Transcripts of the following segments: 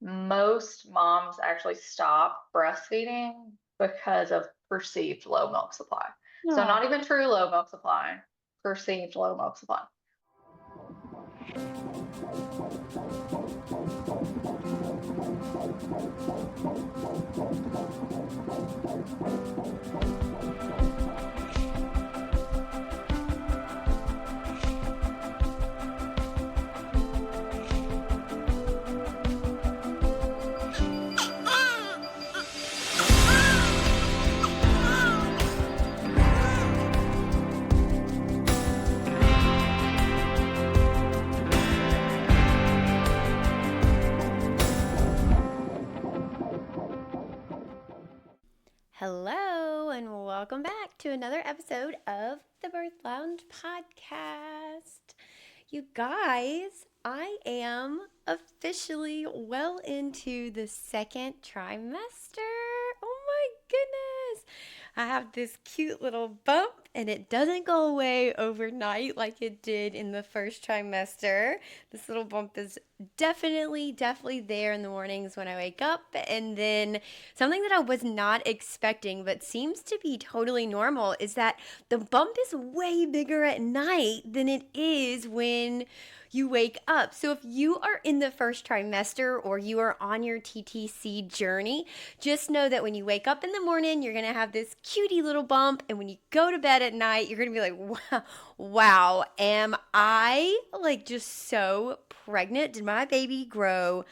most moms actually stop breastfeeding because of perceived low milk supply. So Oh. not even true low milk supply, perceived low milk supply. Hello, and welcome back to another episode of the Birth Lounge podcast. You guys, I am officially well into the second trimester. Oh my goodness. I have this cute little bump, and it doesn't go away overnight like it did in the first trimester. This little bump is definitely there in the mornings when I wake up, and then something that I was not expecting but seems to be totally normal is that the bump is way bigger at night than it is when you wake up. So if you are in the first trimester or you are on your TTC journey, just know that when you wake up in the morning, you're going to have this cutie little bump, and when you go to bed at night, you're going to be like, wow, am I like just so pregnant? Did my baby grow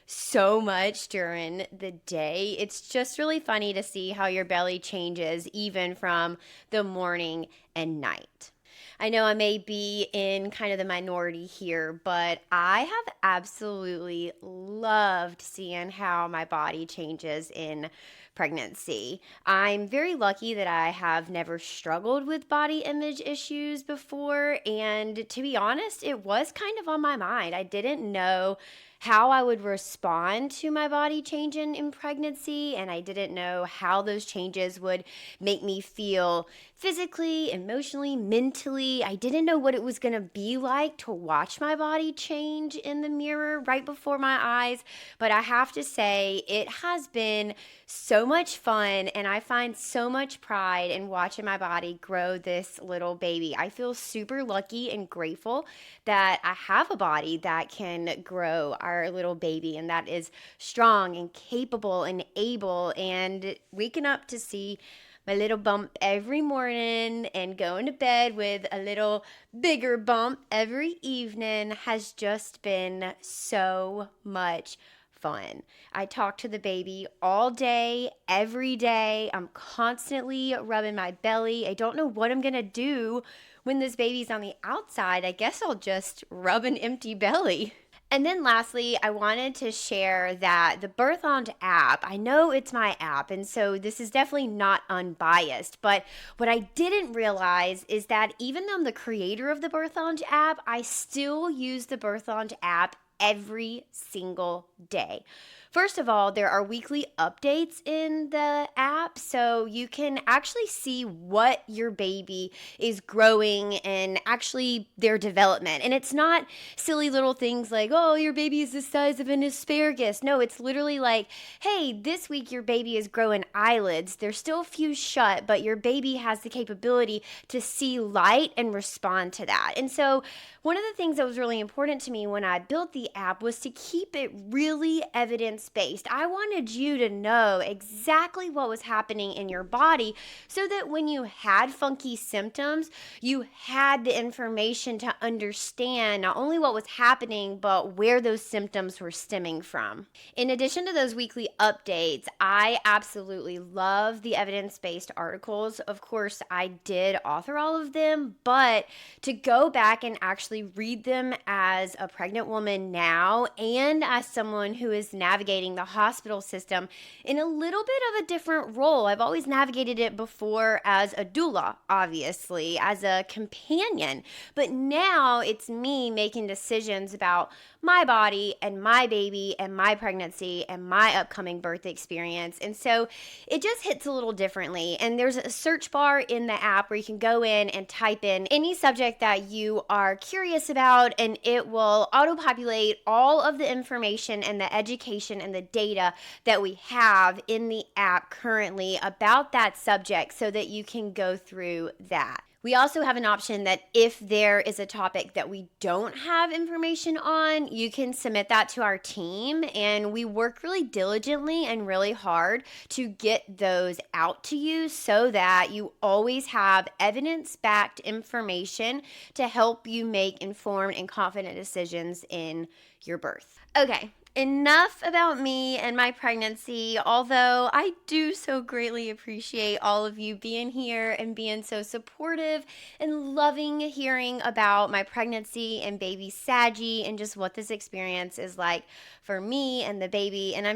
so much during the day? It's just really funny to see how your belly changes even from the morning and night. I know I may be in kind of the minority here, but I have absolutely loved seeing how my body changes in pregnancy. I'm very lucky that I have never struggled with body image issues before, and to be honest, it was kind of on my mind. I didn't know how I would respond to my body changing in pregnancy, and I didn't know how those changes would make me feel physically, emotionally, mentally. I didn't know what it was going to be like to watch my body change in the mirror right before my eyes, but I have to say it has been so much fun, and I find so much pride in watching my body grow this little baby. I feel super lucky and grateful that I have a body that can grow our little baby, and that is strong and capable and able, and waking up to see my little bump every morning and going to bed with a little bigger bump every evening has just been so much fun. I talk to the baby all day, every day. I'm constantly rubbing my belly. I don't know what I'm going to do when this baby's on the outside. I guess I'll just rub an empty belly. And then lastly, I wanted to share that the Birth Lounge app, I know it's my app, and so this is definitely not unbiased, but what I didn't realize is that even though I'm the creator of the Birth Lounge app, I still use the Birth Lounge app every single day. First of all, there are weekly updates in the app, so you can actually see what your baby is growing and actually their development. And it's not silly little things like, oh, your baby is the size of an asparagus. No, it's literally like, hey, this week your baby is growing eyelids. They're still fused shut, but your baby has the capability to see light and respond to that. And so one of the things that was really important to me when I built the app was to keep it really evidence-based. I wanted you to know exactly what was happening in your body so that when you had funky symptoms, you had the information to understand not only what was happening, but where those symptoms were stemming from. In addition to those weekly updates, I absolutely love the evidence-based articles. Of course, I did author all of them, but to go back and actually read them as a pregnant woman now and as someone who is navigating the hospital system in a little bit of a different role. I've always navigated it before as a doula, obviously, as a companion, but now it's me making decisions about my body and my baby and my pregnancy and my upcoming birth experience. And so it just hits a little differently. And there's a search bar in the app where you can go in and type in any subject that you are curious curious about, and it will auto-populate all of the information and the education and the data that we have in the app currently about that subject so that you can go through that. We also have an option that if there is a topic that we don't have information on, you can submit that to our team, and we work really diligently and really hard to get those out to you so that you always have evidence-backed information to help you make informed and confident decisions in your birth. Okay. Enough about me and my pregnancy, although I do so greatly appreciate all of you being here and being so supportive and loving hearing about my pregnancy and baby Saggy and just what this experience is like for me and the baby. And I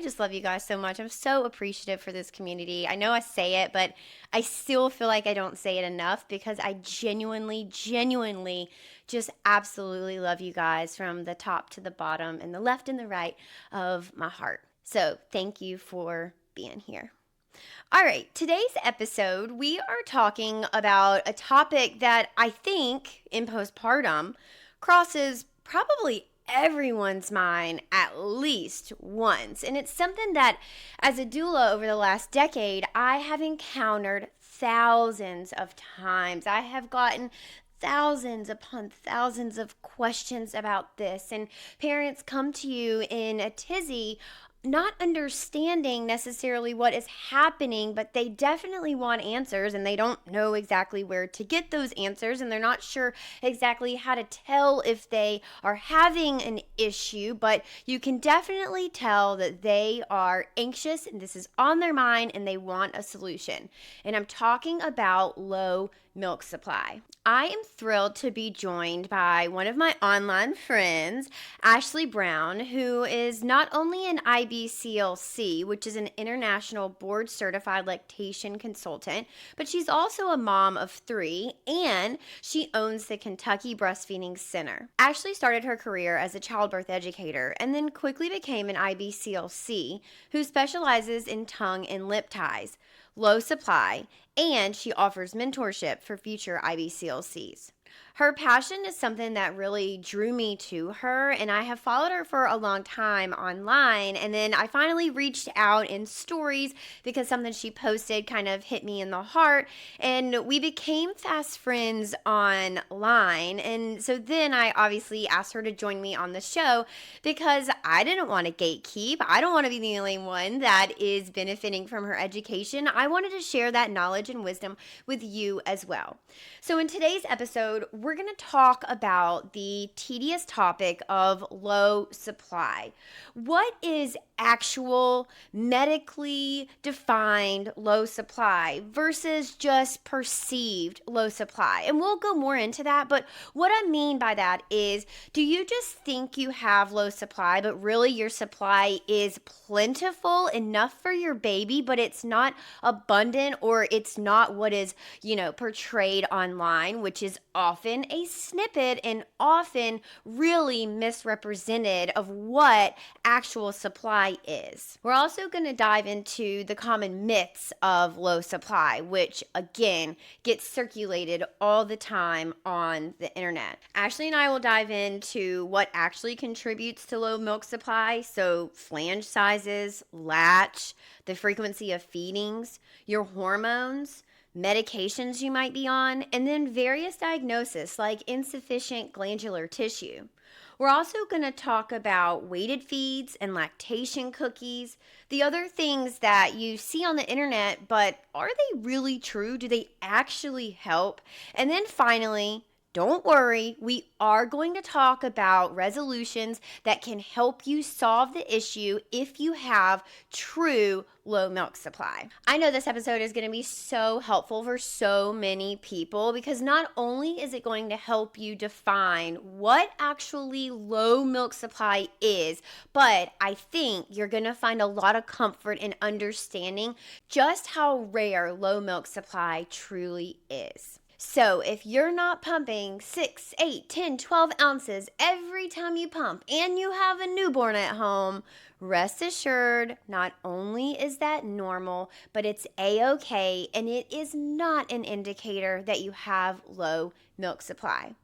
just love you guys so much. I'm so appreciative for this community. I know I say it, but I still feel like I don't say it enough because I genuinely just absolutely love you guys from the top to the bottom and the left and the right of my heart. So thank you for being here. All right, today's episode, we are talking about a topic that I think in postpartum crosses probably everyone's mind at least once. And it's something that as a doula over the last decade, I have encountered thousands of times. I have gotten thousands upon thousands of questions about this, and parents come to you in a tizzy not understanding necessarily what is happening, but they definitely want answers and they don't know exactly where to get those answers, and they're not sure exactly how to tell if they are having an issue, but you can definitely tell that they are anxious and this is on their mind and they want a solution. And I'm talking about low milk supply. I am thrilled to be joined by one of my online friends, Ashlee Brown, who is not only an IBCLC, which is an international board certified lactation consultant, but she's also a mom of 3, and she owns the Kentucky Breastfeeding Center. Ashlee started her career as a childbirth educator and then quickly became an IBCLC who specializes in tongue and lip ties, low supply, and she offers mentorship for future IBCLCs. Her passion is something that really drew me to her, and I have followed her for a long time online, and then I finally reached out in stories because something she posted kind of hit me in the heart, and we became fast friends online. And so then I obviously asked her to join me on the show because I didn't want to gatekeep. I don't want to be the only one that is benefiting from her education. I wanted to share that knowledge and wisdom with you as well. So in today's episode, we're going to talk about the tedious topic of low supply. What is actual medically defined low supply versus just perceived low supply? And we'll go more into that, but what I mean by that is, do you just think you have low supply, but really your supply is plentiful enough for your baby, but it's not abundant, or it's not what is, portrayed online, which is often a snippet and often really misrepresented of what actual supply is. We're also going to dive into the common myths of low supply, which again gets circulated all the time on the internet. Ashlee and I will dive into what actually contributes to low milk supply, so flange sizes, latch, the frequency of feedings, your hormones, medications you might be on, and then various diagnoses like insufficient glandular tissue. We're also going to talk about weighted feeds and lactation cookies, the other things that you see on the internet, but are they really true? Do they actually help? And then finally, don't worry, we are going to talk about resolutions that can help you solve the issue if you have true low milk supply. I know this episode is going to be so helpful for so many people because not only is it going to help you define what actually low milk supply is, but I think you're going to find a lot of comfort in understanding just how rare low milk supply truly is. So if you're not pumping 6, 8, 10, 12 ounces every time you pump and you have a newborn at home, rest assured, not only is that normal, but it's a-okay, and it is not an indicator that you have low milk supply.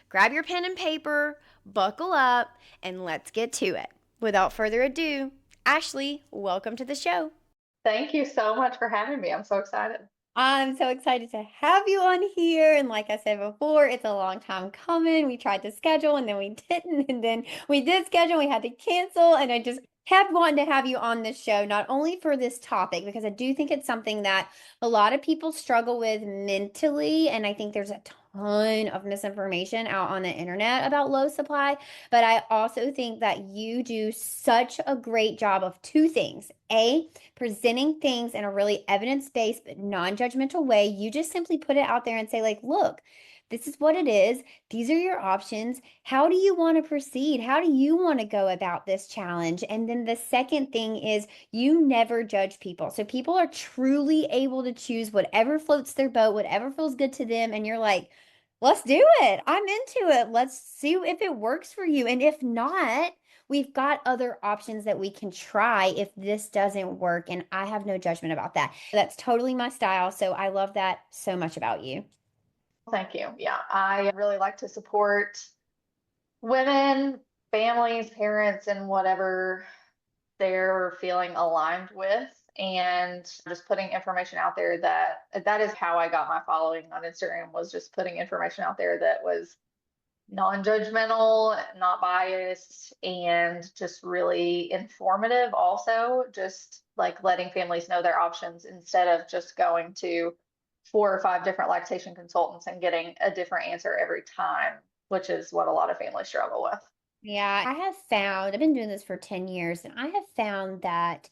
grab your pen and paper, buckle up, and let's get to it. Without further ado, Ashlee, welcome to the show. Thank you so much for having me. I'm so excited. I'm so excited to have you on here. And like I said before, it's a long time coming. We tried to schedule and then we didn't. And then we did schedule, we had to cancel. And I just kept wanting to have you on this show, not only for this topic, because I do think it's something that a lot of people struggle with mentally. And I think there's a ton of misinformation out on the internet about low supply. But I also think that you do such a great job of two things. A, presenting things in a really evidence-based but non-judgmental way. You just simply put it out there and say, like, look, this is what it is. These are your options. How do you want to proceed? How do you want to go about this challenge? And then the second thing is you never judge people. So people are truly able to choose whatever floats their boat, whatever feels good to them. And you're like, let's do it. I'm into it. Let's see if it works for you. And if not, we've got other options that we can try if this doesn't work. And I have no judgment about that. That's totally my style. So I love that so much about you. Thank you. Yeah, I really like to support women, families, parents, and whatever they're feeling aligned with. And just putting information out there that is how I got my following on Instagram, was just putting information out there that was non-judgmental, not biased, and just really informative. Also, just like letting families know their options instead of just going to 4 or 5 different lactation consultants and getting a different answer every time, which is what a lot of families struggle with. Yeah, I have found, I've been doing this for 10 years, and I have found that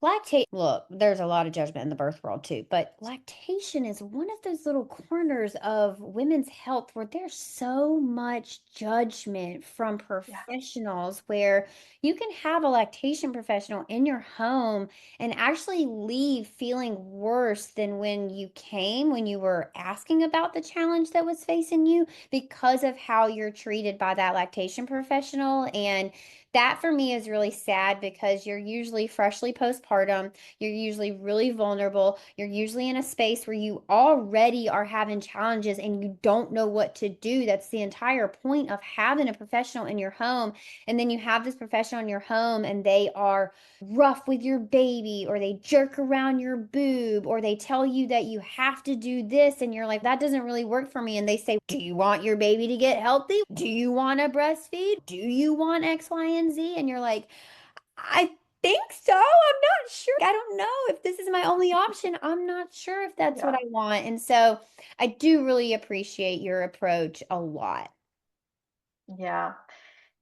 lactate, look, there's a lot of judgment in the birth world too, but lactation is one of those little corners of women's health where there's so much judgment from Yeah. professionals where you can have a lactation professional in your home and actually leave feeling worse than when you came, when you were asking about the challenge that was facing you because of how you're treated by that lactation professional. And that for me is really sad because you're usually freshly postpartum. You're usually really vulnerable. You're usually in a space where you already are having challenges and you don't know what to do. That's the entire point of having a professional in your home. And then you have this professional in your home and they are rough with your baby, or they jerk around your boob, or they tell you that you have to do this. And you're like, that doesn't really work for me. And they say, do you want your baby to get healthy? Do you want to breastfeed? Do you want X, Y, and Z? And you're like, I think so. I'm not sure. I don't know if this is my only option. I'm not sure if that's what Yeah. I want. And so I do really appreciate your approach a lot. Yeah.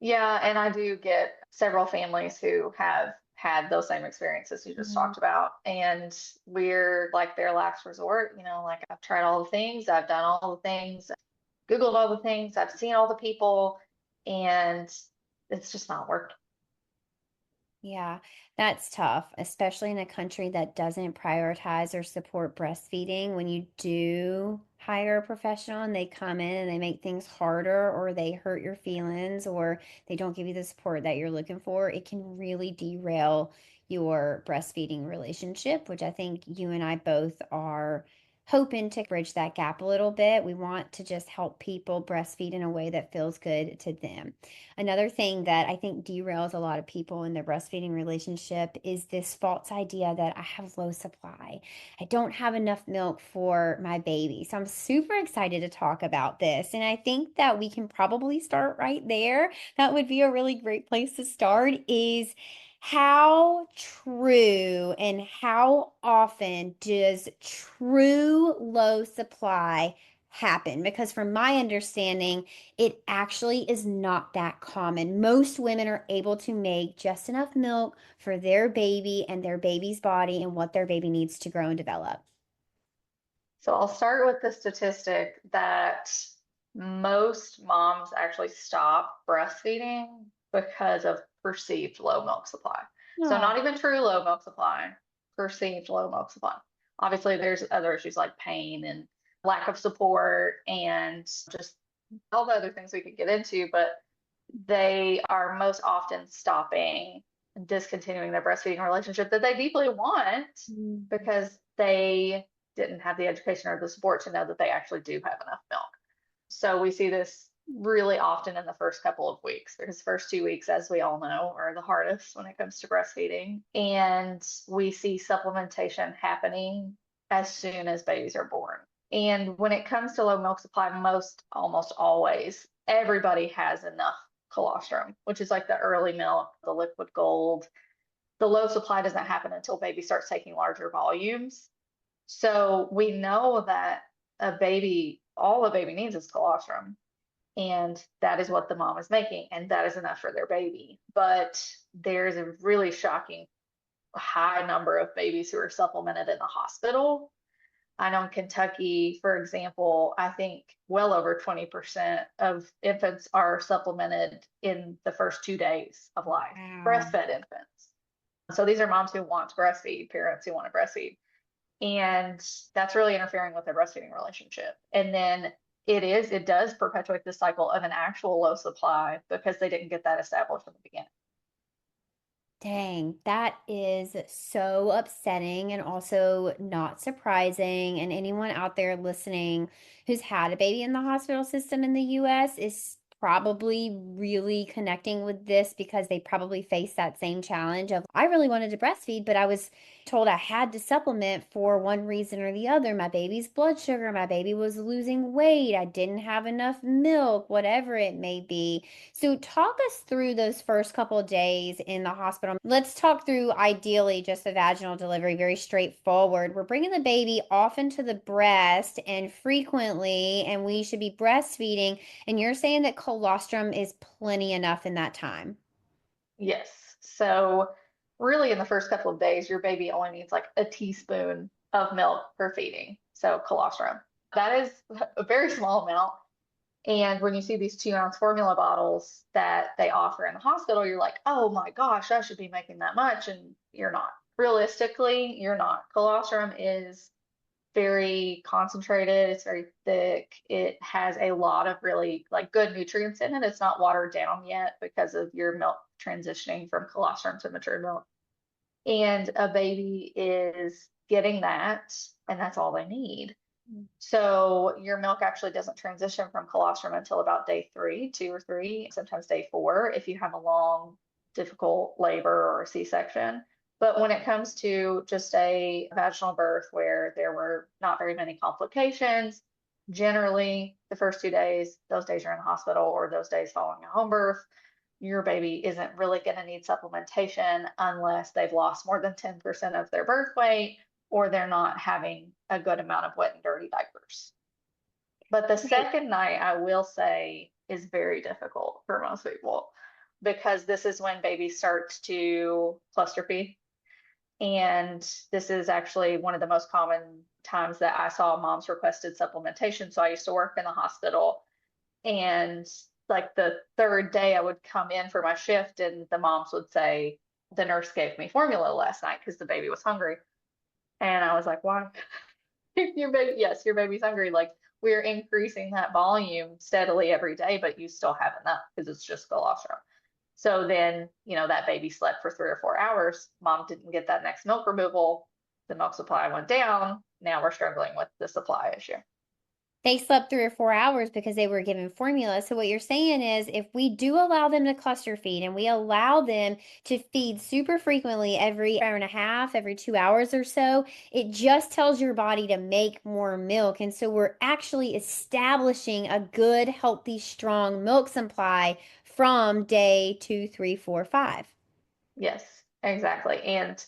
Yeah. And I do get several families who have had those same experiences you just Mhm. talked about. And we're like their last resort. Like I've tried all the things, I've done all the things, Googled all the things, I've seen all the people, and it's just not working. Yeah, that's tough, especially in a country that doesn't prioritize or support breastfeeding. When you do hire a professional and they come in and they make things harder, or they hurt your feelings, or they don't give you the support that you're looking for, it can really derail your breastfeeding relationship, which I think you and I both are hoping to bridge that gap a little bit. We want to just help people breastfeed in a way that feels good to them. Another thing that I think derails a lot of people in their breastfeeding relationship is this false idea that I have low supply. I don't have enough milk for my baby. So I'm super excited to talk about this. And I think that we can probably start right there. That would be a really great place to start, is how true and how often does true low supply happen? Because from my understanding, it actually is not that common. Most women are able to make just enough milk for their baby and their baby's body and what their baby needs to grow and develop. So I'll start with the statistic that most moms actually stop breastfeeding because of perceived low milk supply. So No. not even true low milk supply, perceived low milk supply. Obviously, there's other issues like pain and lack of support and just all the other things we could get into, but they are most often stopping and discontinuing their breastfeeding relationship that they deeply want because they didn't have the education or the support to know that they actually do have enough milk. So we see this really often in the first couple of weeks because first 2 weeks, as we all know, are the hardest when it comes to breastfeeding. And we see supplementation happening as soon as babies are born. And when it comes to low milk supply, almost always, everybody has enough colostrum, which is like the early milk, the liquid gold. The low supply doesn't happen until baby starts taking larger volumes. So we know that all a baby needs is colostrum, and that is what the mom is making, and that is enough for their baby. But there's a really shocking high number of babies who are supplemented in the hospital. I know in Kentucky, for example, I think well over 20% of infants are supplemented in the first 2 days of life, Wow. breastfed infants. So these are moms who want to breastfeed, parents who want to breastfeed. And that's really interfering with their breastfeeding relationship. And then it does perpetuate the cycle of an actual low supply because they didn't get that established from the beginning. Dang, that is so upsetting and also not surprising. And anyone out there listening who's had a baby in the hospital system in the US is probably really connecting with this because they probably face that same challenge of I really wanted to breastfeed, but I was told I had to supplement for one reason or the other. My baby's blood sugar, my baby was losing weight, I didn't have enough milk, whatever it may be. So, talk us through those first couple of days in the hospital. Let's talk through ideally just the vaginal delivery, very straightforward. We're bringing the baby off into the breast and frequently, and we should be breastfeeding. And you're saying that colostrum is plenty enough in that time. Yes. So really in the first couple of days, your baby only needs like a teaspoon of milk per feeding. So colostrum. That is a very small amount. And when you see these 2 ounce formula bottles that they offer in the hospital, you're like, oh my gosh, I should be making that much. And you're not. Realistically, you're not. Colostrum is very concentrated, it's very thick. It has a lot of really like good nutrients in it. It's not watered down yet because of your milk transitioning from colostrum to mature milk. And a baby is getting that, and that's all they need. So your milk actually doesn't transition from colostrum until about day 3, 2 or 3, sometimes day 4 if you have a long, difficult labor or a C-section. But when it comes to just a vaginal birth where there were not very many complications, generally the first 2 days, those days you're in the hospital or those days following a home birth, your baby isn't really going to need supplementation unless they've lost more than 10% of their birth weight or they're not having a good amount of wet and dirty diapers. But the Right. second night, I will say, is very difficult for most people because this is when baby starts to cluster feed. And this is actually one of the most common times that I saw moms requested supplementation. So I used to work in the hospital, and like the third day, I would come in for my shift, and the moms would say, the nurse gave me formula last night because the baby was hungry. And I was like, why? Your baby, yes, your baby's hungry. Like we're increasing that volume steadily every day, but you still have enough because it's just colostrum. So then, that baby slept for 3 or 4 hours. Mom didn't get that next milk removal. The milk supply went down. Now we're struggling with the supply issue. They slept 3 or 4 hours because they were given formula. So, what you're saying is, if we do allow them to cluster feed and we allow them to feed super frequently every hour and a half, every 2 hours or so, it just tells your body to make more milk. And so, we're actually establishing a good, healthy, strong milk supply from day 2, 3, 4, 5. Yes, exactly. And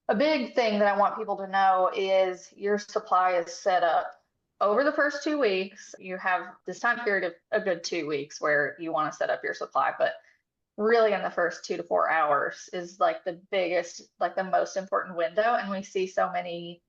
a big thing that I want people to know is your supply is set up over the first 2 weeks. You have this time period of a good 2 weeks where you want to set up your supply, but really in the first 2 to 4 hours is like the biggest, like the most important window. And we see so many,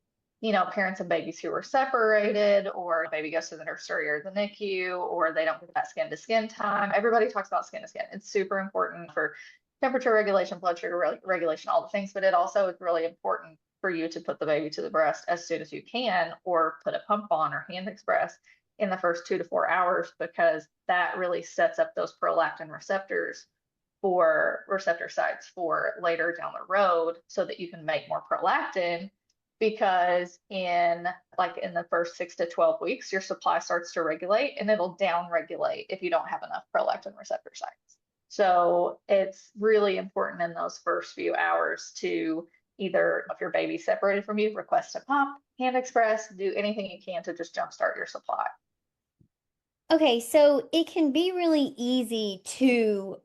parents and babies who are separated, or baby goes to the nursery or the NICU, or they don't get that skin to skin time. Everybody talks about skin to skin. It's super important for temperature regulation, blood sugar regulation, all the things, but it also is really important for you to put the baby to the breast as soon as you can, or put a pump on or hand express in the first 2 to 4 hours, because that really sets up those prolactin receptors for receptor sites for later down the road so that you can make more prolactin because in the first 6 to 12 weeks, your supply starts to regulate and it'll down regulate if you don't have enough prolactin receptor sites. So it's really important in those first few hours to either, if your baby's separated from you, request a pump, hand express, do anything you can to just jumpstart your supply. Okay, so it can be really easy to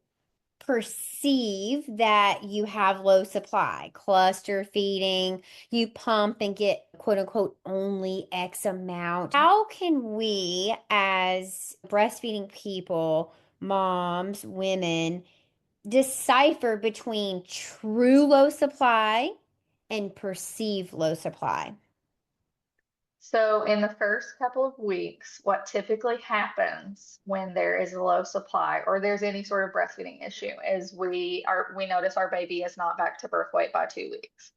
perceive that you have low supply, cluster feeding, you pump and get quote unquote only X amount. How can we, as breastfeeding people, moms, women, decipher between true low supply and perceived low supply? So in the first couple of weeks, what typically happens when there is a low supply or there's any sort of breastfeeding issue is we notice our baby is not back to birth weight by 2 weeks.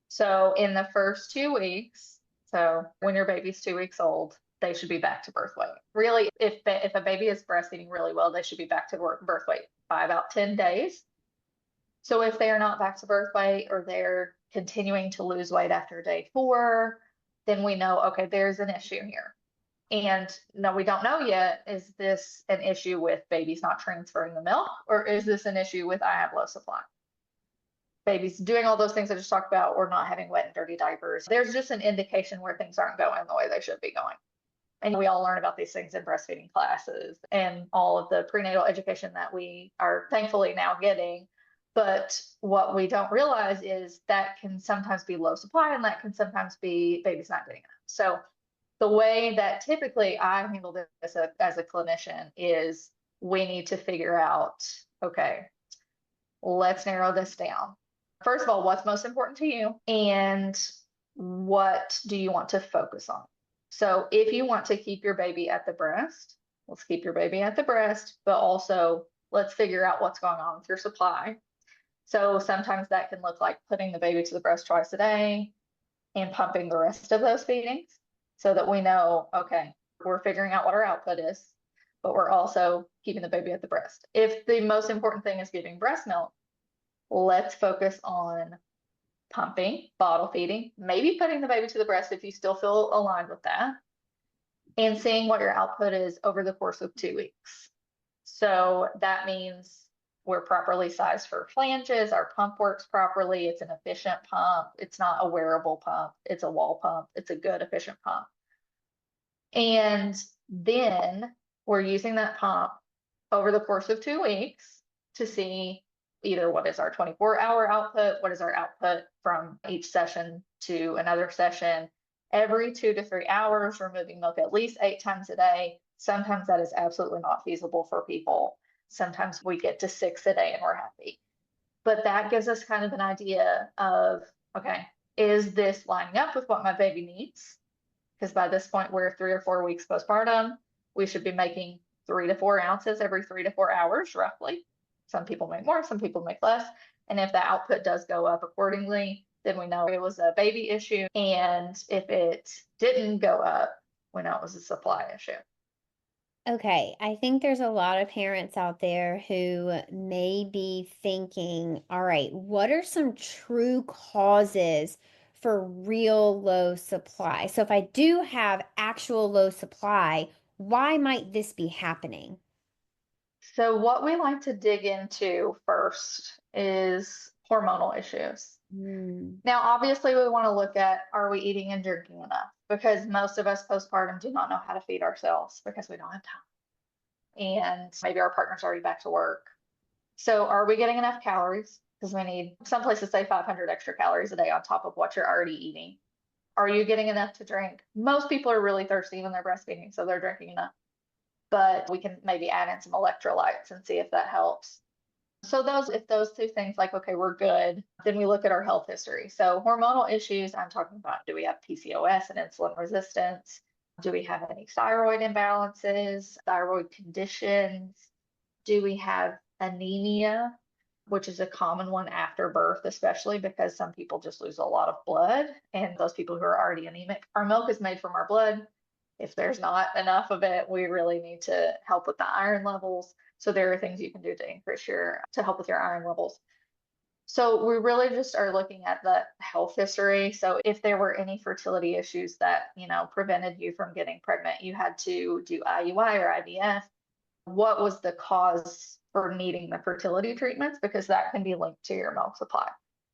So in the first 2 weeks, so when your baby's 2 weeks old, they should be back to birth weight. Really, if a baby is breastfeeding really well, they should be back to birth weight by about 10 days. So if they are not back to birth weight or they're continuing to lose weight after day 4, then we know, okay, there's an issue here. And no, we don't know yet, is this an issue with babies not transferring the milk, or is this an issue with I have low supply? Babies doing all those things I just talked about, or not having wet and dirty diapers. There's just an indication where things aren't going the way they should be going. And we all learn about these things in breastfeeding classes and all of the prenatal education that we are thankfully now getting. But what we don't realize is that can sometimes be low supply and that can sometimes be babies not getting enough. So the way that typically I handle this as a clinician is we need to figure out, okay, let's narrow this down. First of all, what's most important to you and what do you want to focus on? So if you want to keep your baby at the breast, let's keep your baby at the breast, but also let's figure out what's going on with your supply. So sometimes that can look like putting the baby to the breast twice a day and pumping the rest of those feedings so that we know, okay, we're figuring out what our output is, but we're also keeping the baby at the breast. If the most important thing is giving breast milk, let's focus on pumping, bottle feeding, maybe putting the baby to the breast if you still feel aligned with that, and seeing what your output is over the course of 2 weeks. So that means we're properly sized for flanges, our pump works properly, it's an efficient pump, it's not a wearable pump, it's a wall pump, it's a good, efficient pump. And then we're using that pump over the course of 2 weeks to see either what is our 24-hour output, what is our output from each session to another session. Every 2 to 3 hours, we're moving milk at least 8 times a day. Sometimes that is absolutely not feasible for people. Sometimes we get to 6 a day and we're happy. But that gives us kind of an idea of, okay, is this lining up with what my baby needs? Because by this point, we're 3 or 4 weeks postpartum. We should be making 3 to 4 ounces every 3 to 4 hours, roughly. Some people make more, some people make less. And if the output does go up accordingly, then we know it was a baby issue. And if it didn't go up, we know it was a supply issue. Okay, I think there's a lot of parents out there who may be thinking, all right, what are some true causes for real low supply? So if I do have actual low supply, why might this be happening? So what we like to dig into first is hormonal issues. Hmm. Now, obviously, we want to look at, are we eating and drinking enough? Because most of us postpartum do not know how to feed ourselves because we don't have time. And maybe our partner's already back to work. So are we getting enough calories? Because we need, some places say 500 extra calories a day on top of what you're already eating. Are you getting enough to drink? Most people are really thirsty when they're breastfeeding, so they're drinking enough. But we can maybe add in some electrolytes and see if that helps. So if those two things, like, okay, we're good, then we look at our health history. So hormonal issues, I'm talking about, do we have PCOS and insulin resistance? Do we have any thyroid imbalances, thyroid conditions? Do we have anemia, which is a common one after birth, especially because some people just lose a lot of blood. And those people who are already anemic, our milk is made from our blood. If there's not enough of it, we really need to help with the iron levels. So there are things you can do to help with your iron levels. So we really just are looking at the health history. So if there were any fertility issues that, prevented you from getting pregnant, you had to do IUI or IVF. What was the cause for needing the fertility treatments? Because that can be linked to your milk supply.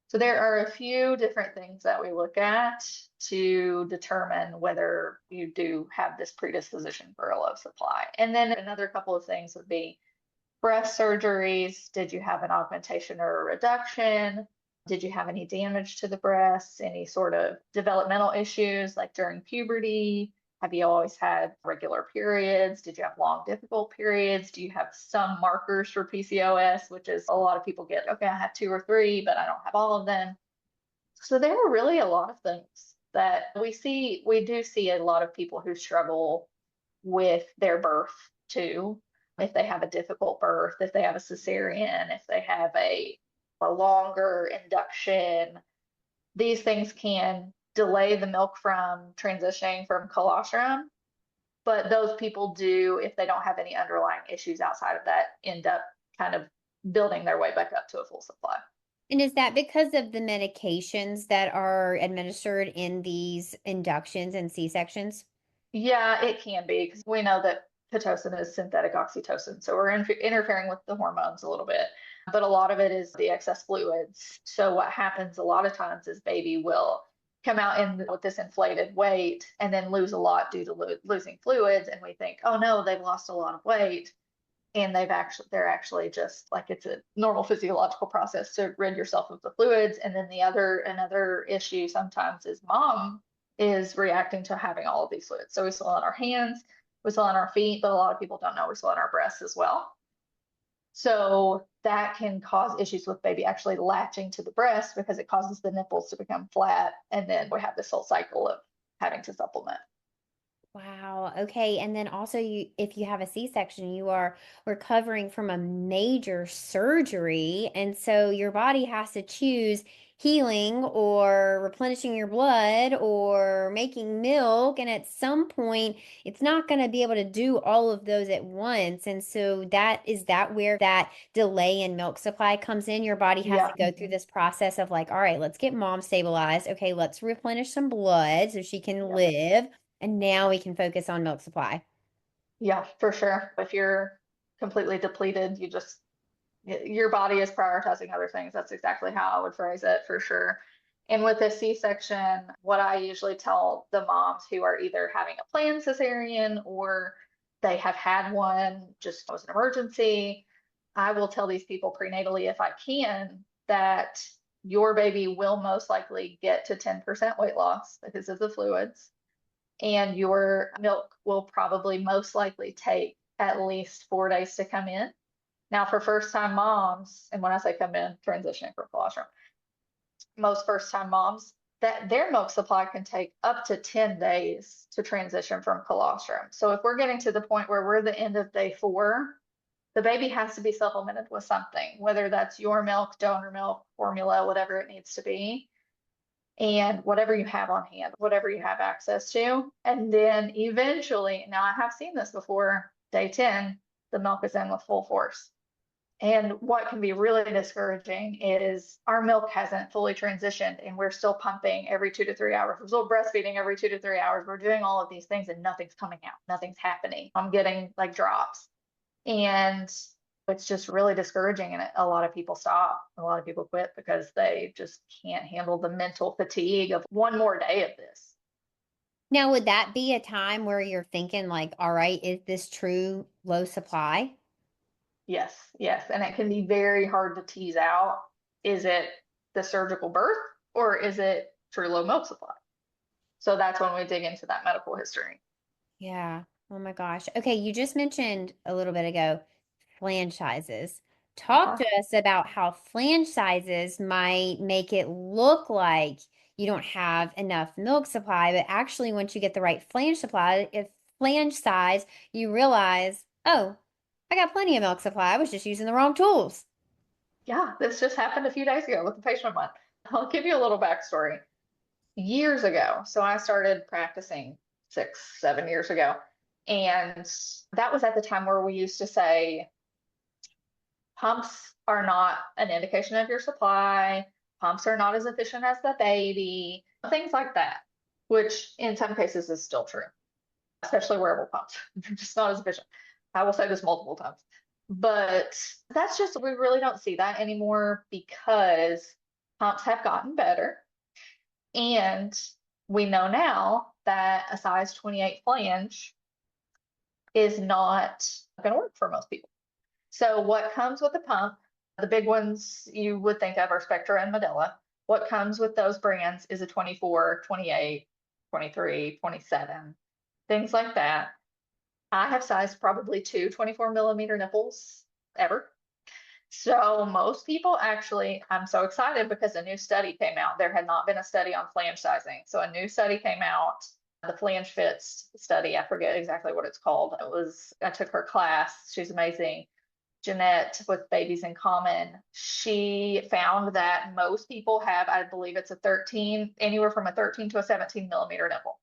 So there are a few different things that we look at to determine whether you do have this predisposition for a low supply. And then another couple of things would be breast surgeries. Did you have an augmentation or a reduction? Did you have any damage to the breasts? Any sort of developmental issues like during puberty? Have you always had regular periods? Did you have long, difficult periods? Do you have some markers for PCOS, which is a lot of people get, okay, I have two or three, but I don't have all of them. So there were really a lot of things that we see. We do see a lot of people who struggle with their birth too. If they have a difficult birth, if they have a cesarean, if they have a longer induction, these things can delay the milk from transitioning from colostrum. But those people do, if they don't have any underlying issues outside of that, end up kind of building their way back up to a full supply. And is that because of the medications that are administered in these inductions and C-sections? Yeah, it can be because we know that Pitocin is synthetic oxytocin. So we're interfering with the hormones a little bit, but a lot of it is the excess fluids. So what happens a lot of times is baby will come out in with this inflated weight and then lose a lot due to losing fluids. And we think, oh no, they've lost a lot of weight. And they're actually just like it's a normal physiological process to rid yourself of the fluids. And then another issue sometimes is mom is reacting to having all of these fluids. So we swell in our hands, we swell in our feet, but a lot of people don't know we swell in our breasts as well. So that can cause issues with baby actually latching to the breast because it causes the nipples to become flat. And then we have this whole cycle of having to supplement. Wow. Okay. And then also if you have a C-section, you are recovering from a major surgery. And so your body has to choose healing or replenishing your blood or making milk. And at some point, it's not going to be able to do all of those at once. And so that where that delay in milk supply comes in. Your body has Yeah. to go through this process of like, all right, let's get mom stabilized. Okay, let's replenish some blood so she can Yeah. live. And now we can focus on milk supply. Yeah, for sure. If you're completely depleted, your body is prioritizing other things. That's exactly how I would phrase it for sure. And with a C-section, what I usually tell the moms who are either having a planned cesarean or they have had one, just was an emergency, I will tell these people prenatally if I can that your baby will most likely get to 10% weight loss because of the fluids, and your milk will probably most likely take at least 4 days to come in. Now, for first time moms, and when I say come in, transitioning from colostrum, most first time moms, that their milk supply can take up to 10 days to transition from colostrum. So if we're getting to the point where we're the end of day 4, the baby has to be supplemented with something, whether that's your milk, donor milk, formula, whatever it needs to be, and whatever you have on hand, whatever you have access to. And then eventually, now I have seen this before, day 10, the milk is in with full force. And what can be really discouraging is our milk hasn't fully transitioned and we're still pumping every 2 to 3 hours. We're still breastfeeding every 2 to 3 hours. We're doing all of these things and nothing's coming out. Nothing's happening. I'm getting like drops. And it's just really discouraging. And a lot of people stop. A lot of people quit because they just can't handle the mental fatigue of one more day of this. Now, would that be a time where you're thinking, like, all right, is this true low supply? Yes, yes. And it can be very hard to tease out. Is it the surgical birth or is it true low milk supply? So that's when we dig into that medical history. Yeah. Oh my gosh. Okay, you just mentioned a little bit ago flange sizes. Talk Uh-huh. to us about how flange sizes might make it look like you don't have enough milk supply, but actually, once you get the right flange supply, if flange size, you realize, oh, I got plenty of milk supply. I was just using the wrong tools. Yeah, this just happened a few days ago with the patient one. I'll give you a little backstory. Years ago, so I started practicing 6, 7 years ago. And that was at the time where we used to say, Pumps are not an indication of your supply. Pumps are not as efficient as the baby, things like that, which in some cases is still true, especially wearable pumps. They're just not as efficient. I will say this multiple times. But that's just, we really don't see that anymore because pumps have gotten better. And we know now that a size 28 flange is not going to work for most people. So what comes with the pump, the big ones you would think of are Spectra and Medela. What comes with those brands is a 24, 28, 23, 27, things like that. I have sized probably two 24 millimeter nipples ever. So most people actually, I'm so excited because a new study came out. There had not been a study on flange sizing. So a new study came out, the Flange Fits study. I forget exactly what it's called. I took her class. She's amazing. Jeanette with Babies in Common. She found that most people have, I believe it's a 13, anywhere from a 13 to a 17 millimeter nipple.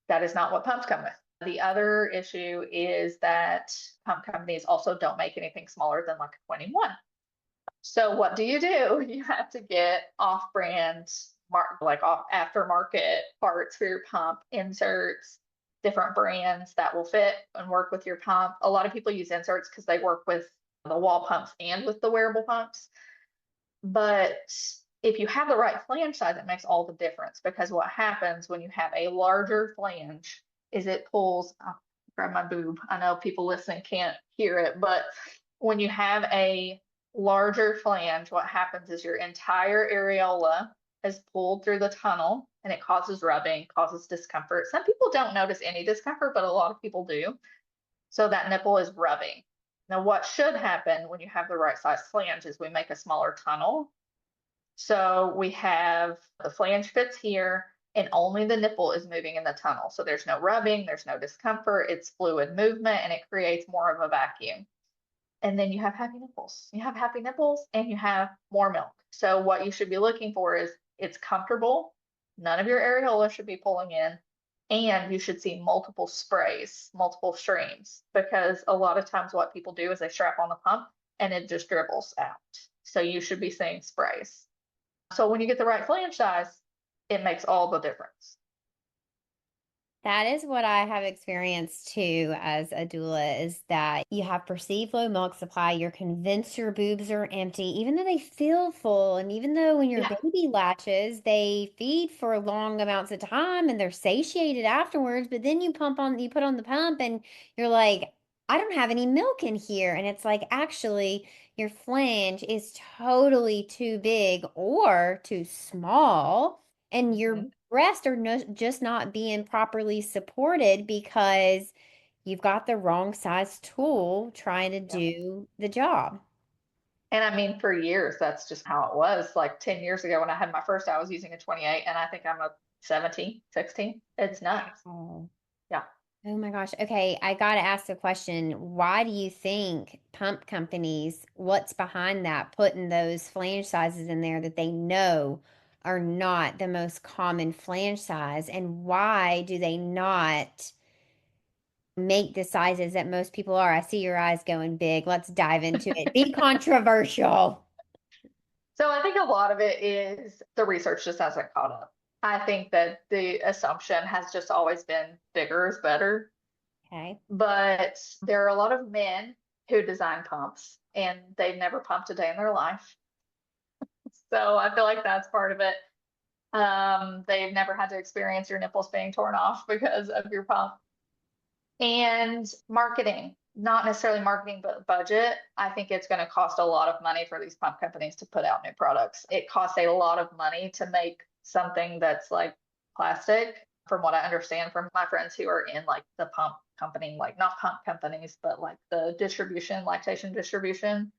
That is not what pumps come with. The other issue is that pump companies also don't make anything smaller than like a 21. So what do? You have to get off-brand, like off aftermarket parts for your pump, inserts, different brands that will fit and work with your pump. A lot of people use inserts because they work with the wall pumps and with the wearable pumps. But if you have the right flange size, it makes all the difference because what happens when you have a larger flange is it pulls, I'll grab my boob. I know people listening can't hear it, but when you have a larger flange, what happens is your entire areola is pulled through the tunnel and it causes rubbing, causes discomfort. Some people don't notice any discomfort, but a lot of people do. So that nipple is rubbing. Now, what should happen when you have the right size flange is we make a smaller tunnel. So we have the flange fits here and only the nipple is moving in the tunnel. So there's no rubbing, there's no discomfort, it's fluid movement and it creates more of a vacuum. And then you have happy nipples. You have happy nipples and you have more milk. So what you should be looking for is it's comfortable. None of your areola should be pulling in. And you should see multiple sprays, multiple streams, because a lot of times what people do is they strap on the pump and it just dribbles out. So you should be seeing sprays. So when you get the right flange size, it makes all the difference. That is what I have experienced too as a doula is that you have perceived low milk supply. You're convinced your boobs are empty, even though they feel full. And even though when your Yeah. baby latches, they feed for long amounts of time and they're satiated afterwards. But then you put on the pump and you're like, I don't have any milk in here. And it's like, actually, your flange is totally too big or too small. And your Mhm. breasts are just not being properly supported because you've got the wrong size tool trying to Yeah. do the job. And I mean, for years, that's just how it was. Like 10 years ago, when I had my first, I was using a 28, and I think I'm a 17, 16. It's nuts. Oh. Yeah. Oh my gosh. Okay, I got to ask the question. Why do you think pump companies, what's behind that, putting those flange sizes in there that they know are not the most common flange size? And why do they not make the sizes that most people are? I see your eyes going big. Let's dive into it. Be controversial. So I think a lot of it is the research just hasn't caught up. I think that the assumption has just always been bigger is better. Okay. But there are a lot of men who design pumps and they've never pumped a day in their life. So I feel like that's part of it. They've never had to experience your nipples being torn off because of your pump. And marketing, not necessarily marketing, but budget. I think it's going to cost a lot of money for these pump companies to put out new products. It costs a lot of money to make something that's like plastic, from what I understand from my friends who are in like the pump company, like not pump companies, but like the distribution, lactation distribution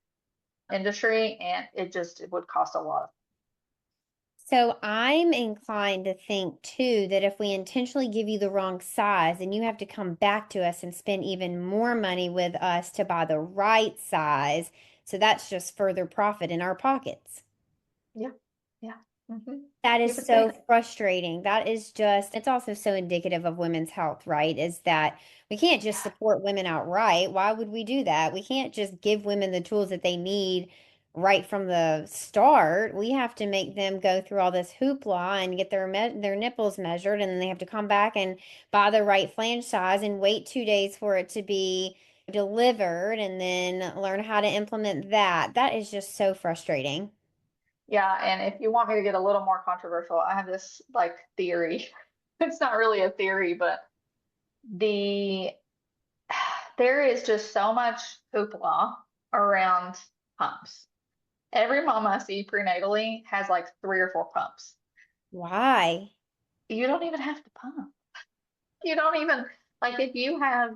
industry. And it would cost a lot. So I'm inclined to think too that if we intentionally give you the wrong size, then you have to come back to us and spend even more money with us to buy the right size. So that's just further profit in our pockets. Yeah. Yeah. Hmm. That You is would so think. frustrating. That is just, it's also so indicative of women's health, right? Is that we can't just support women outright. Why would we do that? We can't just give women the tools that they need right from the start. We have to make them go through all this hoopla and get their nipples measured, and then they have to come back and buy the right flange size and wait 2 days for it to be delivered, and then learn how to implement that. That is just so frustrating. Yeah, and if you want me to get a little more controversial, I have this like theory. It's not really a theory, but the there is just so much hoopla around pumps. Every mom I see prenatally has like 3 or 4 pumps. Why? You don't even have to pump. You don't even like if you have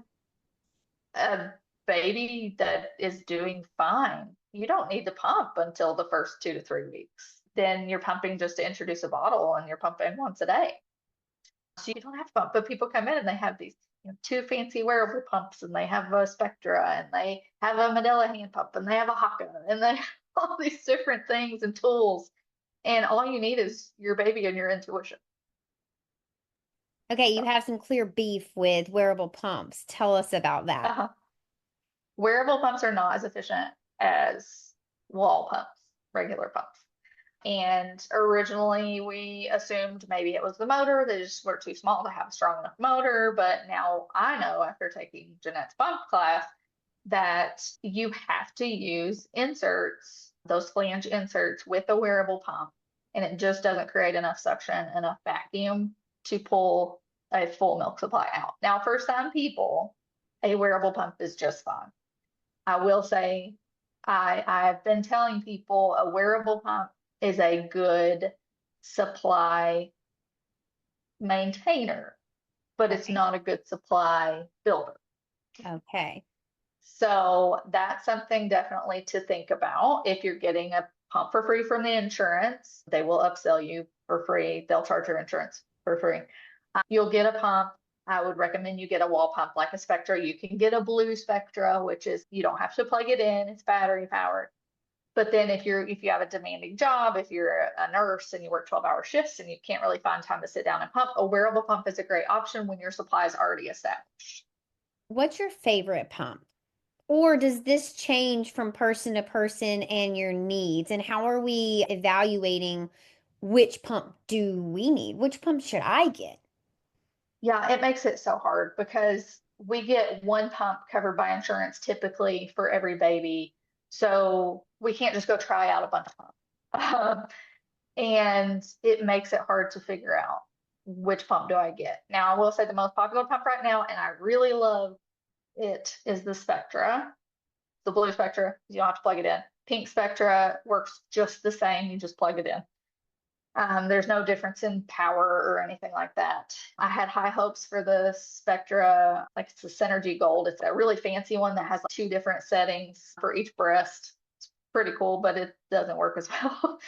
a baby that is doing fine, you don't need to pump until the first 2 to 3 weeks. Then you're pumping just to introduce a bottle and you're pumping once a day. So you don't have to pump. But people come in and they have these, 2 fancy wearable pumps and they have a Spectra and they have a Medela hand pump and they have a Haka and they have all these different things and tools. And all you need is your baby and your intuition. Okay, you So, have some clear beef with wearable pumps. Tell us about that. uh-huh. Wearable pumps are not as efficient as wall pumps, regular pumps. And originally we assumed maybe it was the motor. They just were too small to have a strong enough motor. But now I know after taking Jeanette's pump class that you have to use inserts, those flange inserts with a wearable pump. And it just doesn't create enough suction, enough vacuum to pull a full milk supply out. Now, for some people, a wearable pump is just fine. I will say I've been telling people a wearable pump is a good supply maintainer, but it's Okay. not a good supply builder. Okay. So that's something definitely to think about. If you're getting a pump for free from the insurance, they will upsell you for free. They'll charge your insurance for free. You'll get a pump. I would recommend you get a wall pump like a Spectra. You can get a blue Spectra, which is you don't have to plug it in, it's battery powered. But then if you have a demanding job, if you're a nurse and you work 12-hour shifts and you can't really find time to sit down and pump, a wearable pump is a great option when your supply is already established. What's your favorite pump? Or does this change from person to person and your needs? And how are we evaluating which pump do we need? Which pump should I get? Yeah, it makes it so hard because we get one pump covered by insurance typically for every baby. So we can't just go try out a bunch of pumps. Um, and it makes it hard to figure out which pump do I get. Now, I will say the most popular pump right now, and I really love it, is the Spectra, the blue Spectra. You don't have to plug it in. Pink Spectra works just the same. You just plug it in. There's no difference in power or anything like that. I had high hopes for the Spectra, like it's the Synergy Gold. It's a really fancy one that has like 2 different settings for each breast. It's pretty cool, but it doesn't work as well.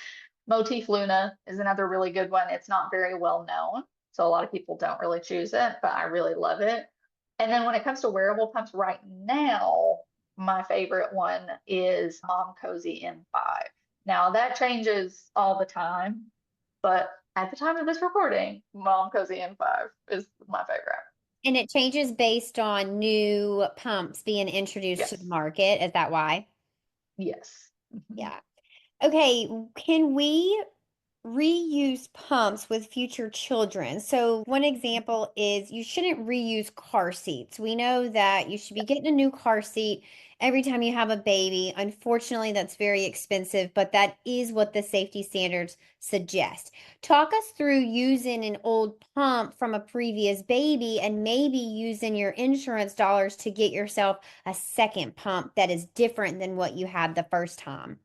Motif Luna is another really good one. It's not very well known, so a lot of people don't really choose it, but I really love it. And then when it comes to wearable pumps right now, my favorite one is Mom Cozy M5. Now that changes all the time, but at the time of this recording, Mom Cozy M5 is my favorite. And it changes based on new pumps being introduced to the Yes. market. Is that why? Yes. Mhm. Yeah. Okay. Can we reuse pumps with future children? So, one example is you shouldn't reuse car seats. We know that you should be getting a new car seat every time you have a baby. Unfortunately, that's very expensive, but that is what the safety standards suggest. Talk us through using an old pump from a previous baby and maybe using your insurance dollars to get yourself a second pump that is different than what you had the first time.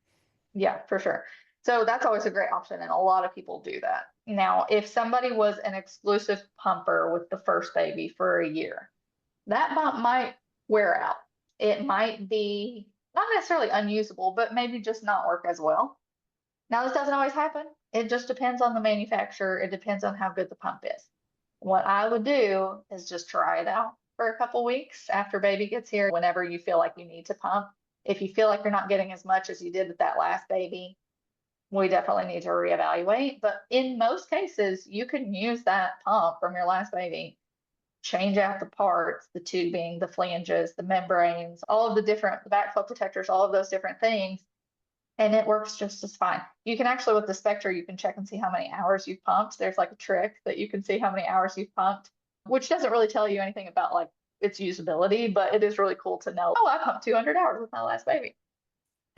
Yeah, for sure. So that's always a great option, and a lot of people do that. Now, if somebody was an exclusive pumper with the first baby for a year, that pump might wear out. It might be not necessarily unusable, but maybe just not work as well. Now, this doesn't always happen. It just depends on the manufacturer. It depends on how good the pump is. What I would do is just try it out for a couple weeks after baby gets here, whenever you feel like you need to pump. If you feel like you're not getting as much as you did with that last baby, we definitely need to reevaluate. But in most cases, you can use that pump from your last baby, change out the parts, the tubing, the flanges, the membranes, all of the different backflow protectors, all of those different things, and it works just as fine. You can actually, with the Spectre, you can check and see how many hours you've pumped. There's like a trick that you can see how many hours you've pumped, which doesn't really tell you anything about like its usability, but it is really cool to know, oh, I pumped 200 hours with my last baby.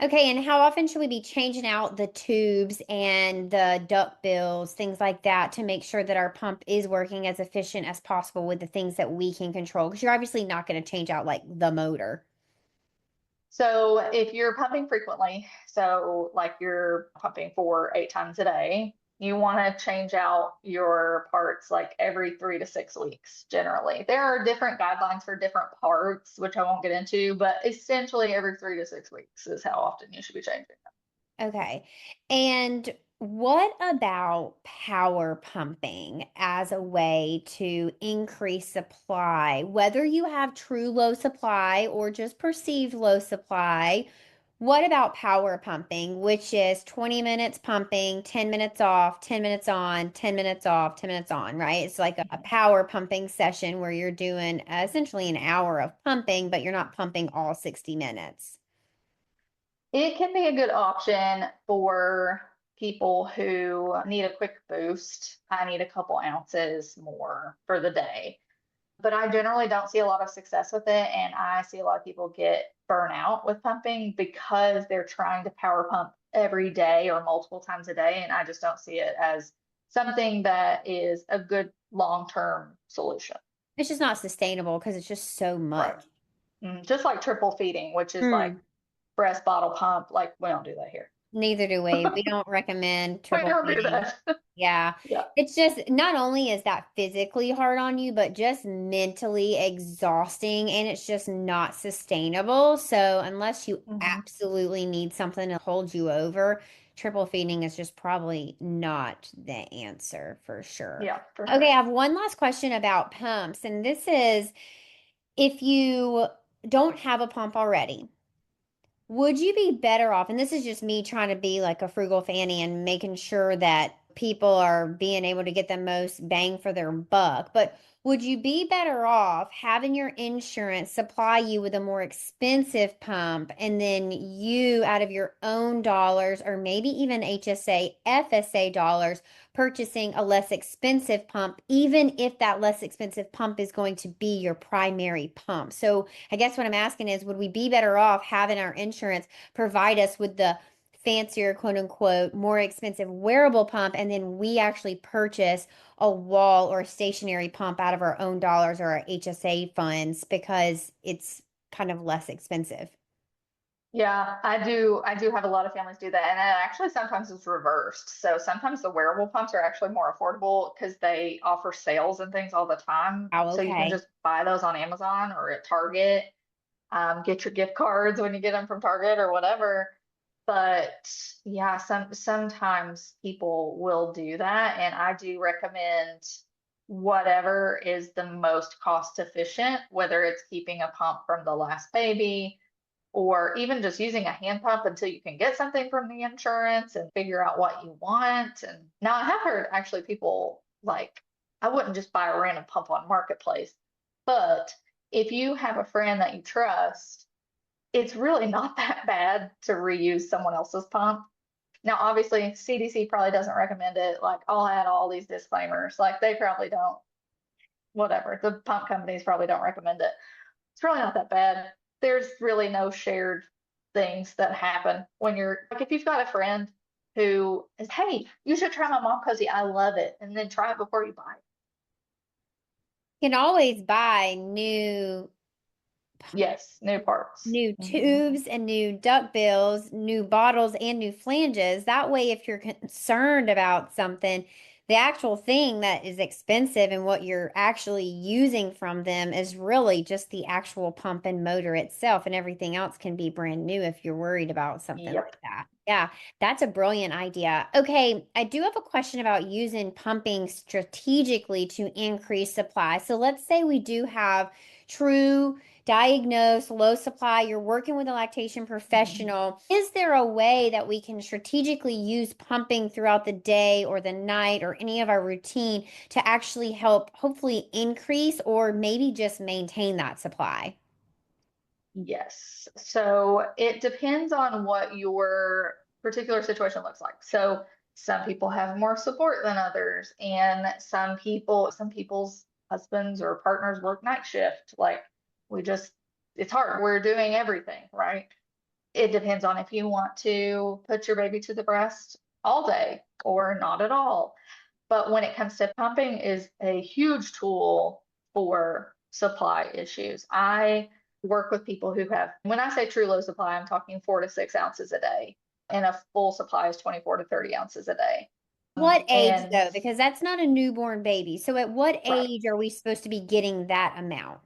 Okay, and how often should we be changing out the tubes and the duct bills, things like that, to make sure that our pump is working as efficient as possible with the things that we can control? Because you're obviously not going to change out like the motor. So if you're pumping frequently, so like you're pumping for 8 times a day, you want to change out your parts like every 3 to 6 weeks generally. There are different guidelines for different parts, which I won't get into, but essentially every 3 to 6 weeks is how often you should be changing them. Okay. And what about power pumping as a way to increase supply? Whether you have true low supply or just perceived low supply, what about power pumping, which is 20 minutes pumping, 10 minutes off, 10 minutes on, 10 minutes off, 10 minutes on, right? It's like a power pumping session where you're doing essentially an hour of pumping, but you're not pumping all 60 minutes. It can be a good option for people who need a quick boost. I need a couple ounces more for the day. But I generally don't see a lot of success with it. And I see a lot of people get burnout with pumping because they're trying to power pump every day or multiple times a day. And I just don't see it as something that is a good long-term solution. It's just not sustainable because it's just so Right. much. Just like triple feeding, which is like Mm, breast bottle pump. Like we don't do that here. neither do we. We don't recommend We triple don't do feeding. that. Yeah. Yeah. It's just not only is that physically hard on you, but just mentally exhausting and it's just not sustainable. So unless you hmm absolutely need something to hold you over, triple feeding is just probably not the answer for sure. Yeah, for Okay, I sure. have one last question about pumps, and this is if you don't have a pump already. Would you be better off? And this is just me trying to be like a frugal fanny and making sure that people are being able to get the most bang for their buck. But would you be better off having your insurance supply you with a more expensive pump and then you out of your own dollars or maybe even HSA, FSA dollars purchasing a less expensive pump, even if that less expensive pump is going to be your primary pump? So I guess what I'm asking is, would we be better off having our insurance provide us with the fancier, quote unquote, more expensive wearable pump, and then we actually purchase a wall or a stationary pump out of our own dollars or our HSA funds because it's kind of less expensive? Yeah, I do have a lot of families do that. And it actually sometimes it's reversed. So sometimes the wearable pumps are actually more affordable because they offer sales and things all the time. Oh, So you can okay. just buy those on Amazon or at Target, get your gift cards when you get them from Target or whatever. But yeah, sometimes people will do that. And I do recommend whatever is the most cost efficient, whether it's keeping a pump from the last baby or even just using a hand pump until you can get something from the insurance and figure out what you want. And now I have heard actually people like, I wouldn't just buy a random pump on Marketplace, but if you have a friend that you trust, it's really not that bad to reuse someone else's pump. Now, obviously, CDC probably doesn't recommend it. Like, I'll add all these disclaimers. Like, they probably don't, whatever. The pump companies probably don't recommend it. It's really not that bad. There's really no shared things that happen when you're like, if you've got a friend who is, hey, you should try my Mom Cozy. I love it. And then try it before you buy it. You can always buy Yes, new parts. new Mhm. tubes and new duck bills, new bottles and new flanges. That way, if you're concerned about something, the actual thing that is expensive and what you're actually using from them is really just the actual pump and motor itself, and everything else can be brand new if you're worried about something like Yep. that. Yeah, that's a brilliant idea. Okay, I do have a question about using pumping strategically to increase supply. So let's say we do have true diagnosed low supply, you're working with a lactation professional. Is there a way that we can strategically use pumping throughout the day or the night or any of our routine to actually help hopefully increase or maybe just maintain that supply? Yes. So it depends on what your particular situation looks like. So some people have more support than others, and some people's husbands or partners work night shift. Like we just, it's hard. We're doing everything, right? It depends on if you want to put your baby to the breast all day or not at all. But when it comes to pumping is a huge tool for supply issues. I work with people who have, when I say true low supply, I'm talking 4 to 6 ounces a day, and a full supply is 24 to 30 ounces a day. What age And though? Because that's not a newborn baby. So at what right. age are we supposed to be getting that amount?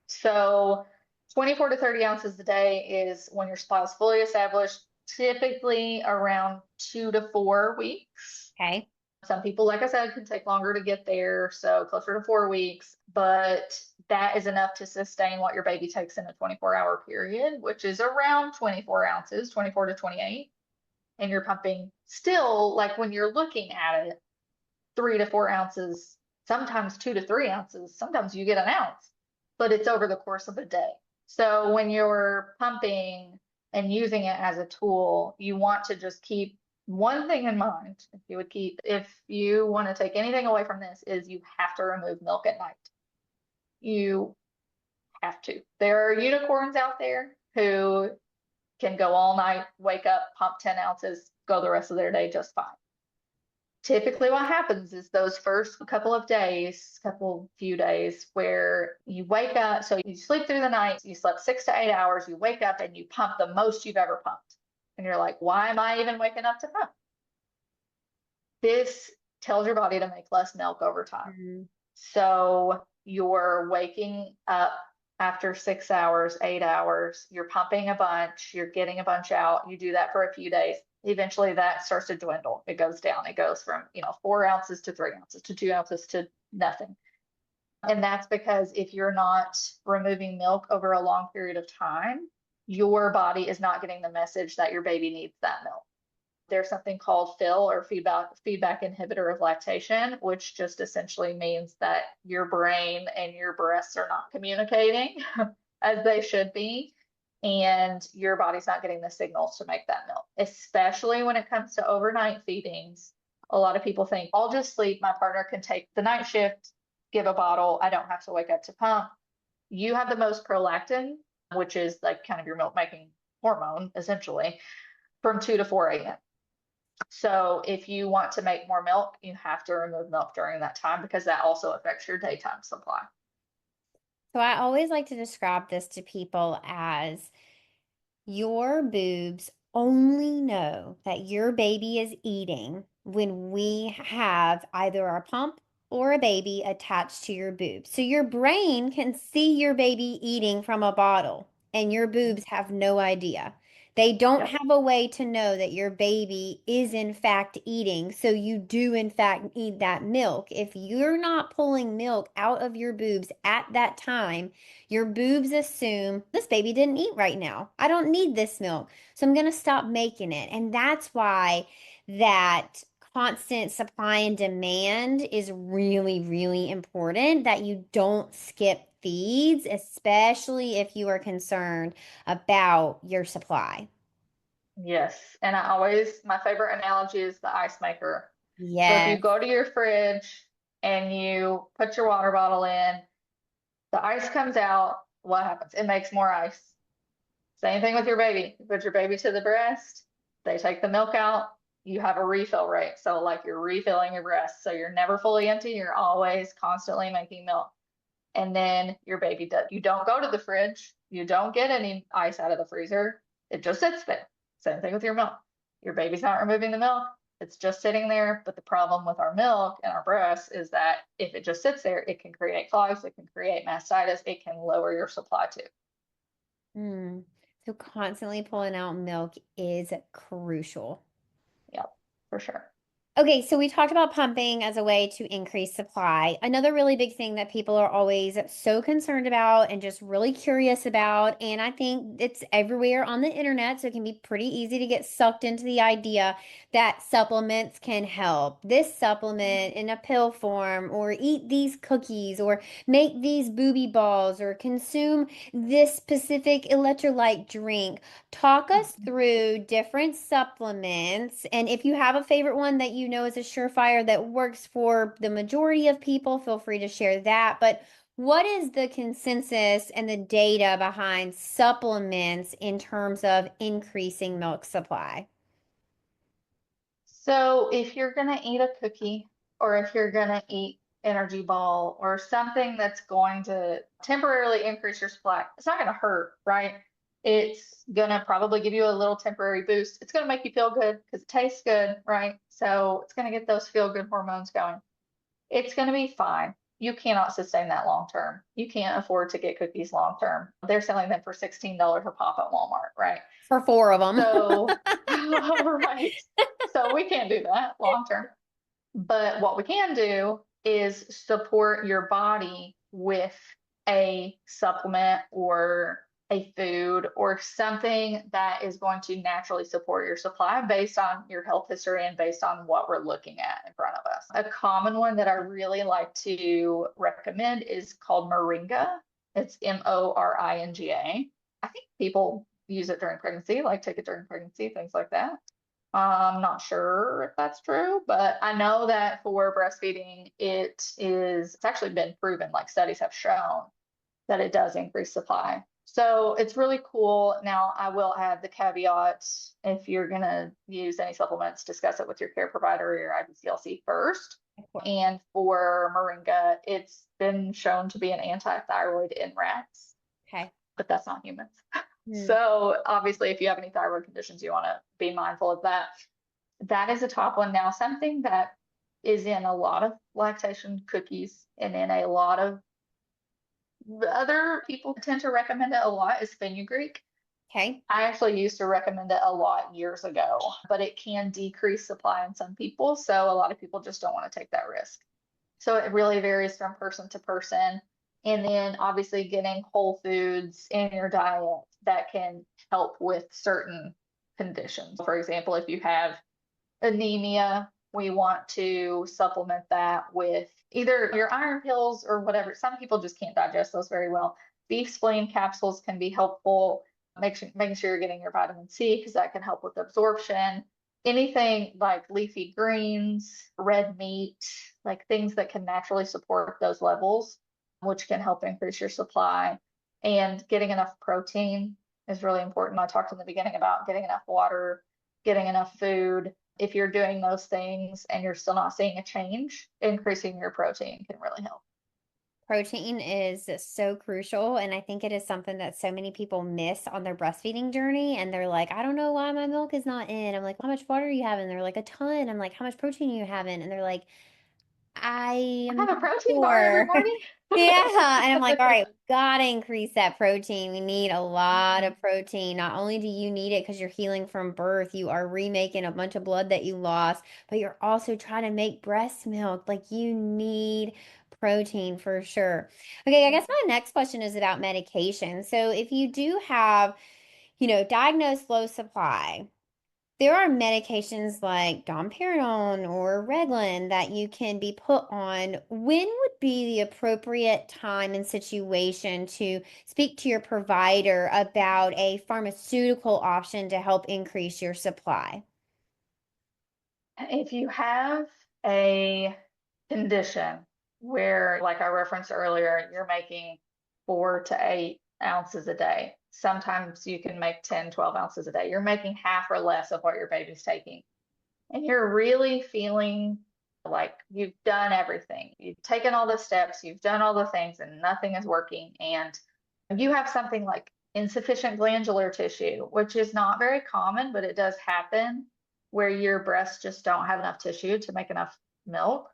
So 24 to 30 ounces a day is when your supply is fully established, typically around 2 to 4 weeks. Okay. Some people, like I said, can take longer to get there, so closer to 4 weeks, but that is enough to sustain what your baby takes in a 24-hour period, which is around 24 ounces, 24 to 28. And you're pumping still, like when you're looking at it, 3 to 4 ounces, sometimes 2 to 3 ounces, sometimes you get an ounce, but it's over the course of a day. So when you're pumping and using it as a tool, you want to just keep one thing in mind. If you want to take anything away from this, is you have to remove milk at night. You have to. There are unicorns out there who can go all night, wake up, pump 10 ounces, go the rest of their day just fine. Typically what happens is those first few days where you wake up, so you sleep through the night, you slept 6 to 8 hours, you wake up and you pump the most you've ever pumped. And you're like, why am I even waking up to pump? This tells your body to make less milk over time. Mhm. So you're waking up after 6 hours, 8 hours, you're pumping a bunch, you're getting a bunch out. You do that for a few days. Eventually that starts to dwindle. It goes down. It goes from, 4 ounces to 3 ounces to 2 ounces to nothing. And that's because if you're not removing milk over a long period of time, your body is not getting the message that your baby needs that milk. There's something called FIL, or feedback inhibitor of lactation, which just essentially means that your brain and your breasts are not communicating as they should be, and your body's not getting the signals to make that milk, especially when it comes to overnight feedings. A lot of people think, I'll just sleep, my partner can take the night shift, give a bottle, I don't have to wake up to pump. You have the most prolactin, which is like kind of your milk making hormone, essentially, from 2 to 4 a.m. So if you want to make more milk, you have to remove milk during that time because that also affects your daytime supply. So I always like to describe this to people as your boobs only know that your baby is eating when we have either a pump or a baby attached to your boobs. So your brain can see your baby eating from a bottle, and your boobs have no idea. They don't Yep. have a way to know that your baby is in fact eating. So you do in fact need that milk. If you're not pulling milk out of your boobs at that time, your boobs assume this baby didn't eat right now. I don't need this milk. So I'm going to stop making it. And that's why that constant supply and demand is really, really important, that you don't skip feeds, especially if you are concerned about your supply. Yes. And my favorite analogy is the ice maker. So if you Yes. go to your fridge and you put your water bottle in, the ice comes out, what happens? It makes more ice. Same thing with your baby. You put your baby to the breast, they take the milk out, you have a refill rate. So like you're refilling your breast. So you're never fully empty, you're always constantly making milk. And then you don't go to the fridge, you don't get any ice out of the freezer. It just sits there. Same thing with your milk. Your baby's not removing the milk. It's just sitting there. But the problem with our milk and our breasts is that if it just sits there, it can create clogs, it can create mastitis, it can lower your supply too. Mm. So constantly pulling out milk is crucial. Yep, for sure. Okay, so we talked about pumping as a way to increase supply. Another really big thing that people are always so concerned about and just really curious about, and I think it's everywhere on the internet, so it can be pretty easy to get sucked into the idea that supplements can help. This supplement in a pill form, or eat these cookies, or make these booby balls, or consume this specific electrolyte drink. Talk us through different supplements, and if you have a favorite one that you know is a surefire that works for the majority of people, feel free to share that. But what is the consensus and the data behind supplements in terms of increasing milk supply? So if you're gonna eat a cookie or if you're gonna eat energy ball or something that's going to temporarily increase your supply, it's not gonna hurt, right? It's gonna probably give you a little temporary boost. It's gonna make you feel good because it tastes good, right? So it's gonna get those feel good hormones going. It's gonna be fine. You cannot sustain that long term. You can't afford to get cookies long term. They're selling them for $16 a pop at Walmart, right? For four of them. So, right. So we can't do that long term. But what we can do is support your body with a supplement or a food or something that is going to naturally support your supply based on your health history and based on what we're looking at in front of us. A common one that I really like to recommend is called Moringa. It's Moringa. I think people use it during pregnancy, like take it during pregnancy, things like that. I'm not sure if that's true, but I know that for breastfeeding, it's actually been proven, like studies have shown that it does increase supply. So it's really cool. Now, I will add the caveat, if you're going to use any supplements, discuss it with your care provider or your IBCLC first. And for Moringa, it's been shown to be an anti-thyroid in rats, Okay. but that's not humans. Hmm. So obviously, if you have any thyroid conditions, you want to be mindful of that. That is a top one. Now, something that is in a lot of lactation cookies and in a lot of other people tend to recommend it a lot is fenugreek. Okay. I actually used to recommend it a lot years ago, but it can decrease supply in some people. So a lot of people just don't want to take that risk. So it really varies from person to person. And then obviously getting whole foods in your diet that can help with certain conditions. For example, if you have anemia, we want to supplement that with either your iron pills or whatever. Some people just can't digest those very well. Beef spleen capsules can be helpful. Making sure you're getting your vitamin C because that can help with absorption. Anything like leafy greens, red meat, like things that can naturally support those levels, which can help increase your supply. And getting enough protein is really important. I talked in the beginning about getting enough water, getting enough food. If you're doing those things and you're still not seeing a change, increasing your protein can really help. Protein is so crucial, and I think it is something that so many people miss on their breastfeeding journey. And they're like, I don't know why my milk is not in. I'm like, how much water are you having? They're like, a ton. I'm like, how much protein are you having? And they're like, I I am have a not protein bar every sure. morning. Yeah. And I'm like, all right, we gotta increase that protein. We need a lot Mhm. of protein. Not only do you need it because you're healing from birth, you are remaking a bunch of blood that you lost, but you're also trying to make breast milk. Like you need protein for sure. Okay, I guess my next question is about medication. So if you do have, diagnosed low supply, there are medications like domperidone or Reglan that you can be put on. When would be the appropriate time and situation to speak to your provider about a pharmaceutical option to help increase your supply? If you have a condition where, like I referenced earlier, you're making 4 to 8 ounces a day, sometimes you can make 10, 12 ounces a day. You're making half or less of what your baby's taking. And you're really feeling like you've done everything. You've taken all the steps, you've done all the things, and nothing is working. And you have something like insufficient glandular tissue, which is not very common, but it does happen where your breasts just don't have enough tissue to make enough milk.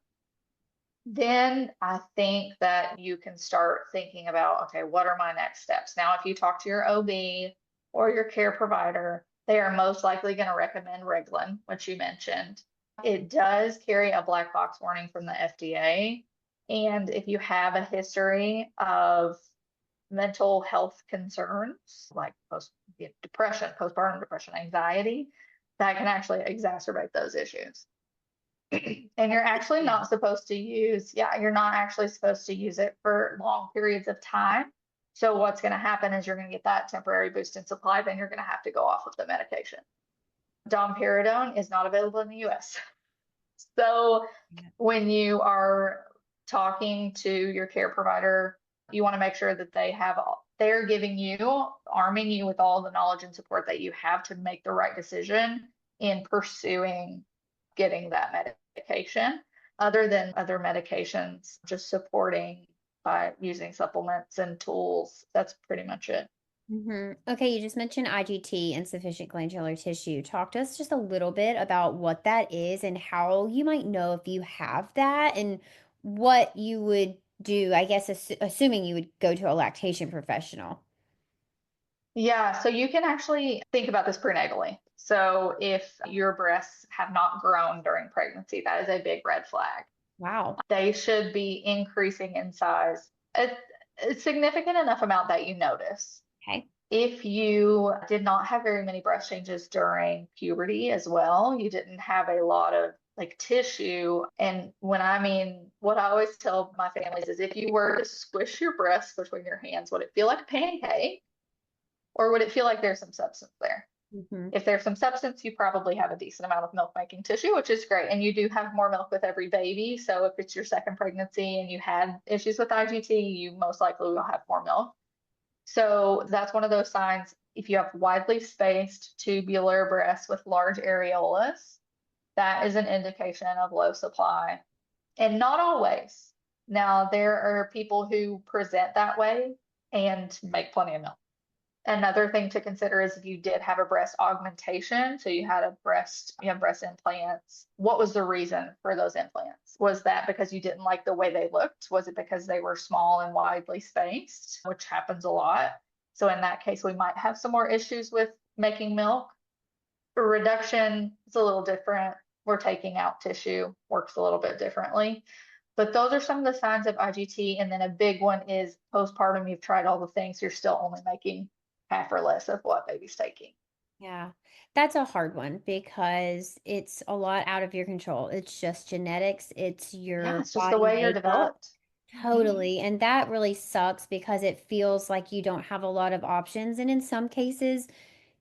Then I think that you can start thinking about, okay, what are my next steps? Now, if you talk to your OB or your care provider, they are most likely going to recommend Reglan, which you mentioned. It does carry a black box warning from the FDA. And if you have a history of mental health concerns like depression, postpartum depression, anxiety, that can actually exacerbate those issues. And you're actually not supposed to use, yeah, you're not actually supposed to use it for long periods of time. So what's going to happen is you're going to get that temporary boost in supply, then you're going to have to go off of the medication. Domperidone is not available in the US. So when you are talking to your care provider, you want to make sure that they're giving you, arming you with all the knowledge and support that you have to make the right decision in pursuing getting that medication, other than other medications, just supporting by using supplements and tools. That's pretty much it. Okay, you just mentioned IGT, insufficient glandular tissue. Talk to us just a little bit about what that is and how you might know if you have that and what you would do, I guess, assuming you would go to a lactation professional. Yeah, so you can actually think about this prenatally. So if your breasts have not grown during pregnancy, that is a big red flag. Wow. They should be increasing in size a significant enough amount that you notice. Okay. If you did not have very many breast changes during puberty as well, you didn't have a lot of like tissue. And what I always tell my families is if you were to squish your breasts between your hands, would it feel like a pancake or would it feel like there's some substance there? Mm-hmm. If there's some substance, you probably have a decent amount of milk making tissue, which is great. And you do have more milk with every baby. So if it's your second pregnancy and you had issues with IGT, you most likely will have more milk. So that's one of those signs. If you have widely spaced tubular breasts with large areolas, that is an indication of low supply. And not always. Now, there are people who present that way and make plenty of milk. Another thing to consider is if you did have a breast augmentation, so you have breast implants, what was the reason for those implants? Was that because you didn't like the way they looked? Was it because they were small and widely spaced, which happens a lot? So in that case, we might have some more issues with making milk. For reduction, it's a little different. We're taking out tissue, works a little bit differently. But those are some of the signs of IGT. And then a big one is postpartum. You've tried all the things, you're still only making half or less of what baby's taking. Yeah, that's a hard one because it's a lot out of your control. It's just genetics, it's Yeah, your it's just the body way you're makeup. developed. Mhm. Totally. And that really sucks because it feels like you don't have a lot of options. And in some cases,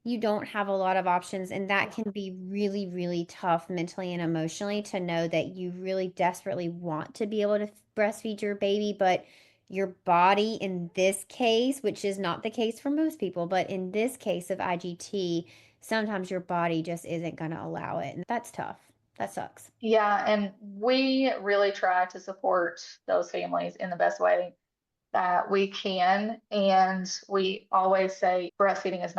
you don't have a lot of options. And that can be really, really tough mentally and emotionally to know that you really desperately want to be able to breastfeed your baby, but your body in this case, which is not the case for most people, but in this case of IGT, sometimes your body just isn't going to allow it. And that's tough. That sucks. Yeah, and we really try to support those families in the best way that we can. And we always say breastfeeding is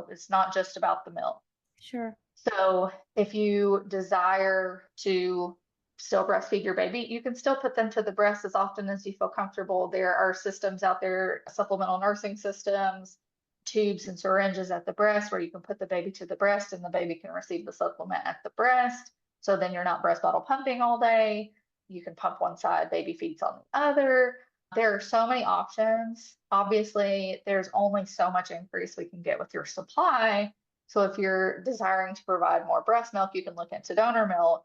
it's not just about the milk. Sure. So if you desire to still breastfeed your baby, you can still put them to the breast as often as you feel comfortable. There are systems out there, supplemental nursing systems, tubes and syringes at the breast where you can put the baby to the breast and the baby can receive the supplement at the breast. So then you're not breast bottle pumping all day. You can pump one side, baby feeds on the other. There are so many options. Obviously, there's only so much increase we can get with your supply. So if you're desiring to provide more breast milk, you can look into donor milk.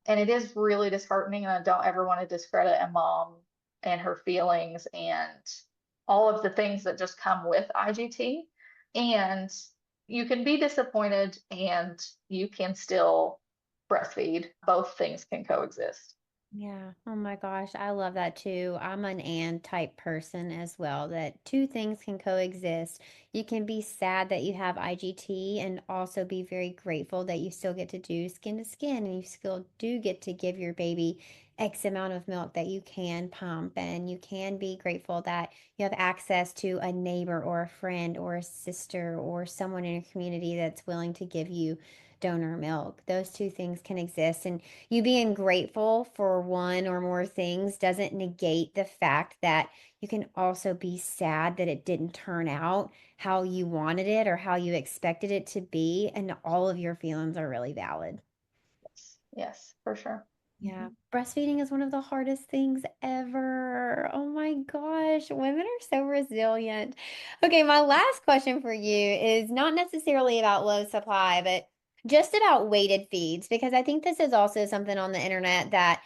And it is really disheartening, and I don't ever want to discredit a mom and her feelings and all of the things that just come with IGT. And you can be disappointed and you can still breastfeed. Both things can coexist. Yeah. Oh my gosh. I love that too. I'm an and type person as well, that two things can coexist. You can be sad that you have IGT and also be very grateful that you still get to do skin to skin and you still do get to give your baby X amount of milk that you can pump. And you can be grateful that you have access to a neighbor or a friend or a sister or someone in your community that's willing to give you donor milk. Those two things can exist. And you being grateful for one or more things doesn't negate the fact that you can also be sad that it didn't turn out how you wanted it or how you expected it to be. And all of your feelings are really valid. Yes, for sure. Yeah, Mhm. breastfeeding is one of the hardest things ever. Oh my gosh, women are so resilient. Okay, my last question for you is not necessarily about low supply, but just about weighted feeds, because I think this is also something on the internet that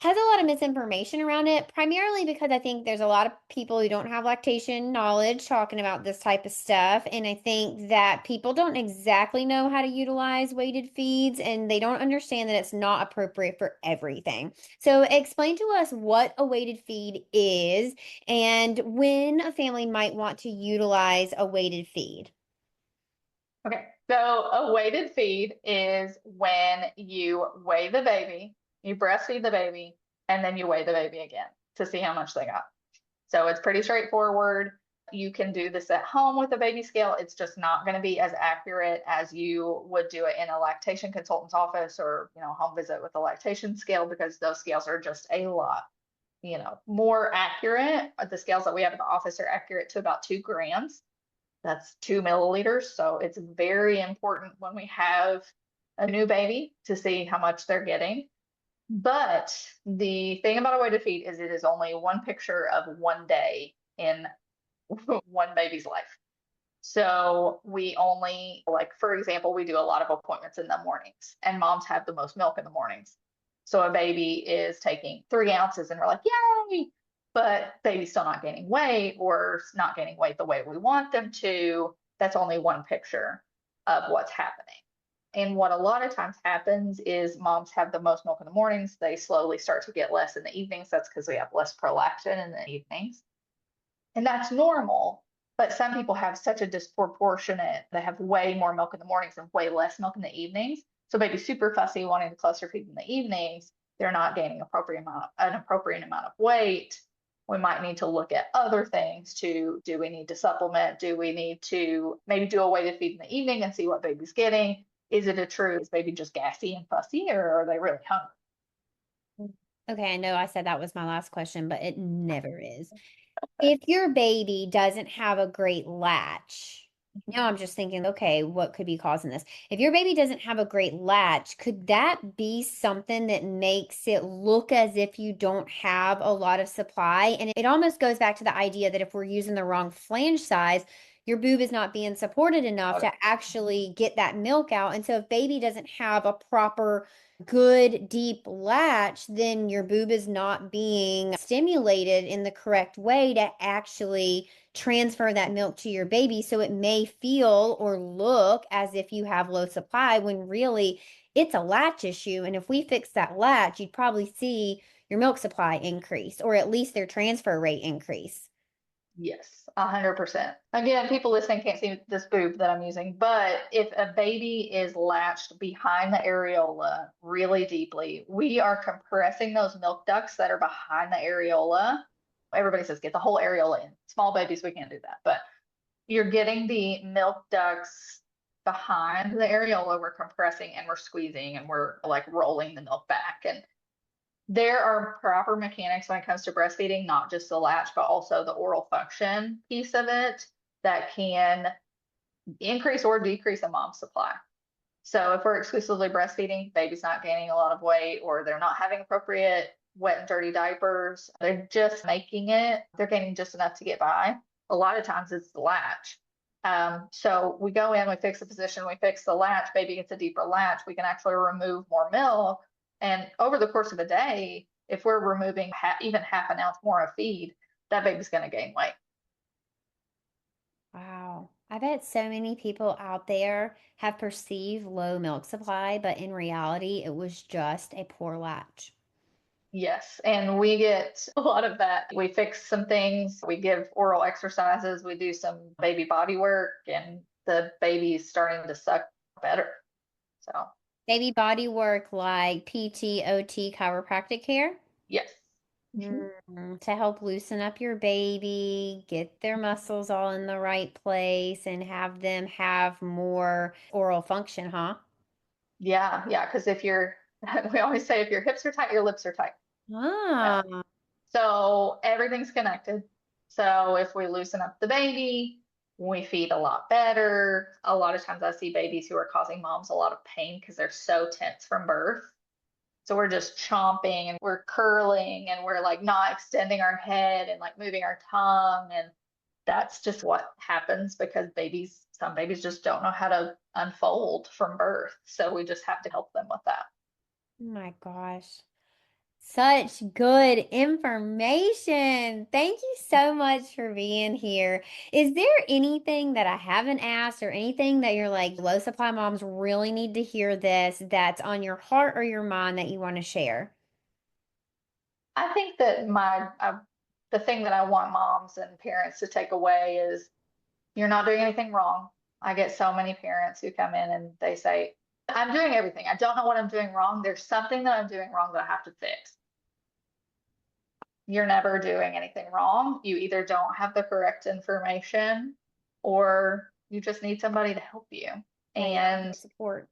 has a lot of misinformation around it, primarily because I think there's a lot of people who don't have lactation knowledge talking about this type of stuff. And I think that people don't exactly know how to utilize weighted feeds and they don't understand that it's not appropriate for everything. So, explain to us what a weighted feed is and when a family might want to utilize a weighted feed. Okay, so a weighted feed is when you weigh the baby, you breastfeed the baby, and then you weigh the baby again to see how much they got. So it's pretty straightforward. You can do this at home with a baby scale. It's just not going to be as accurate as you would do it in a lactation consultant's office or, home visit with a lactation scale because those scales are just a lot, more accurate. The scales that we have in the office are accurate to about 2 grams. That's 2 milliliters. So it's very important when we have a new baby to see how much they're getting. But the thing about a weighted feed is it is only one picture of one day in one baby's life. So we only, like, for example, we do a lot of appointments in the mornings, and moms have the most milk in the mornings. So a baby is taking 3 ounces, and we're like, yay! But baby's still not gaining weight or not gaining weight the way we want them to. That's only one picture of what's happening. And what a lot of times happens is moms have the most milk in the mornings. They slowly start to get less in the evenings. That's because we have less prolactin in the evenings. And that's normal. But some people have such a disproportionate, they have way more milk in the mornings and way less milk in the evenings. So baby's super fussy wanting to cluster feed in the evenings. They're not gaining an appropriate amount of weight. We might need to look at other things too. Do we need to supplement? Do we need to maybe do a weighted feed in the evening and see what baby's getting? Is baby just gassy and fussy, or are they really hungry? Okay, I know I said that was my last question, but it never is. If your baby doesn't have a great latch, now I'm just thinking, okay, what could be causing this? If your baby doesn't have a great latch, could that be something that makes it look as if you don't have a lot of supply? And it almost goes back to the idea that if we're using the wrong flange size, your boob is not being supported enough to actually get that milk out. And so if baby doesn't have a proper good deep latch, then your boob is not being stimulated in the correct way to actually transfer that milk to your baby. So it may feel or look as if you have low supply when really it's a latch issue. And if we fix that latch, you'd probably see your milk supply increase or at least their transfer rate increase. Yes, 100%. Again, people listening can't see this boob that I'm using, but if a baby is latched behind the areola really deeply, we are compressing those milk ducts that are behind the areola. Everybody says get the whole areola in. Small babies, we can't do that, but you're getting the milk ducts behind the areola. We're compressing and we're squeezing and we're like rolling the milk back. And there are proper mechanics when it comes to breastfeeding, not just the latch, but also the oral function piece of it that can increase or decrease a mom's supply. So if we're exclusively breastfeeding, baby's not gaining a lot of weight, or they're not having appropriate wet and dirty diapers, they're just making it, they're gaining just enough to get by. A lot of times it's the latch. So we go in, we fix the position, we fix the latch, baby gets a deeper latch, we can actually remove more milk. And over the course of a day, if we're removing even half an ounce more of feed, that baby's going to gain weight. Wow. I bet so many people out there have perceived low milk supply, but in reality, it was just a poor latch. Yes, and we get a lot of that. We fix some things, we give oral exercises, we do some baby body work, and the baby's starting to suck better. So, Baby body work like PT, OT, chiropractic care. yes. Mhm. To help loosen up your baby, get their muscles all in the right place, and have them have more oral function, huh? Yeah, yeah, because if you're, we always say if your hips are tight, your lips are tight. Yeah. Ah, So everything's connected. So if we loosen up the baby, We feed a lot better. A lot of times I see babies who are causing moms a lot of pain because they're so tense from birth. So we're just chomping and we're curling and we're like not extending our head and like moving our tongue. And that's just what happens because some babies just don't know how to unfold from birth. So we just have to help them with that. Oh my gosh. Such good information. Thank you so much for being here. Is there anything that I haven't asked or anything that you're like, low supply moms really need to hear this that's on your heart or your mind that you want to share? I think that the thing that I want moms and parents to take away is you're not doing anything wrong. I get so many parents who come in and they say, I'm doing everything. I don't know what I'm doing wrong. There's something that I'm doing wrong that I have to fix. You're never doing anything wrong. You either don't have the correct information or you just need somebody to help you. Right. And Support.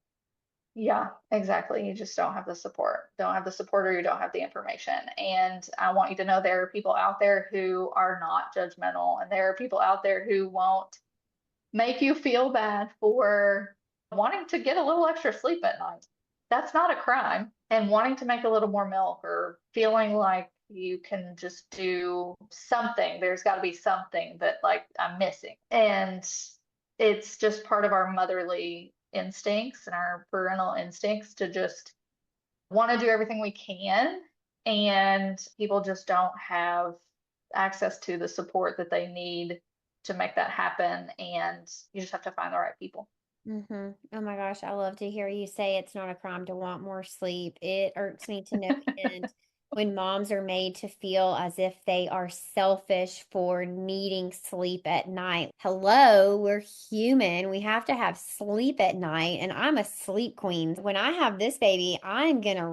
yeah, exactly. You just don't have the support. Don't have the support or you don't have the information. And I want you to know there are people out there who are not judgmental and there are people out there who won't make you feel bad for wanting to get a little extra sleep at night. That's not a crime. And wanting to make a little more milk or feeling like you can just do something, there's got to be something that like I'm missing. And it's just part of our motherly instincts and our parental instincts to just want to do everything we can. And people just don't have access to the support that they need to make that happen. And you just have to find the right people. Oh my gosh, I love to hear you say it's not a crime to want more sleep. It irks me to no end when moms are made to feel as if they are selfish for needing sleep at night. Hello, we're human. We have to have sleep at night, and I'm a sleep queen. When I have this baby, I'm gonna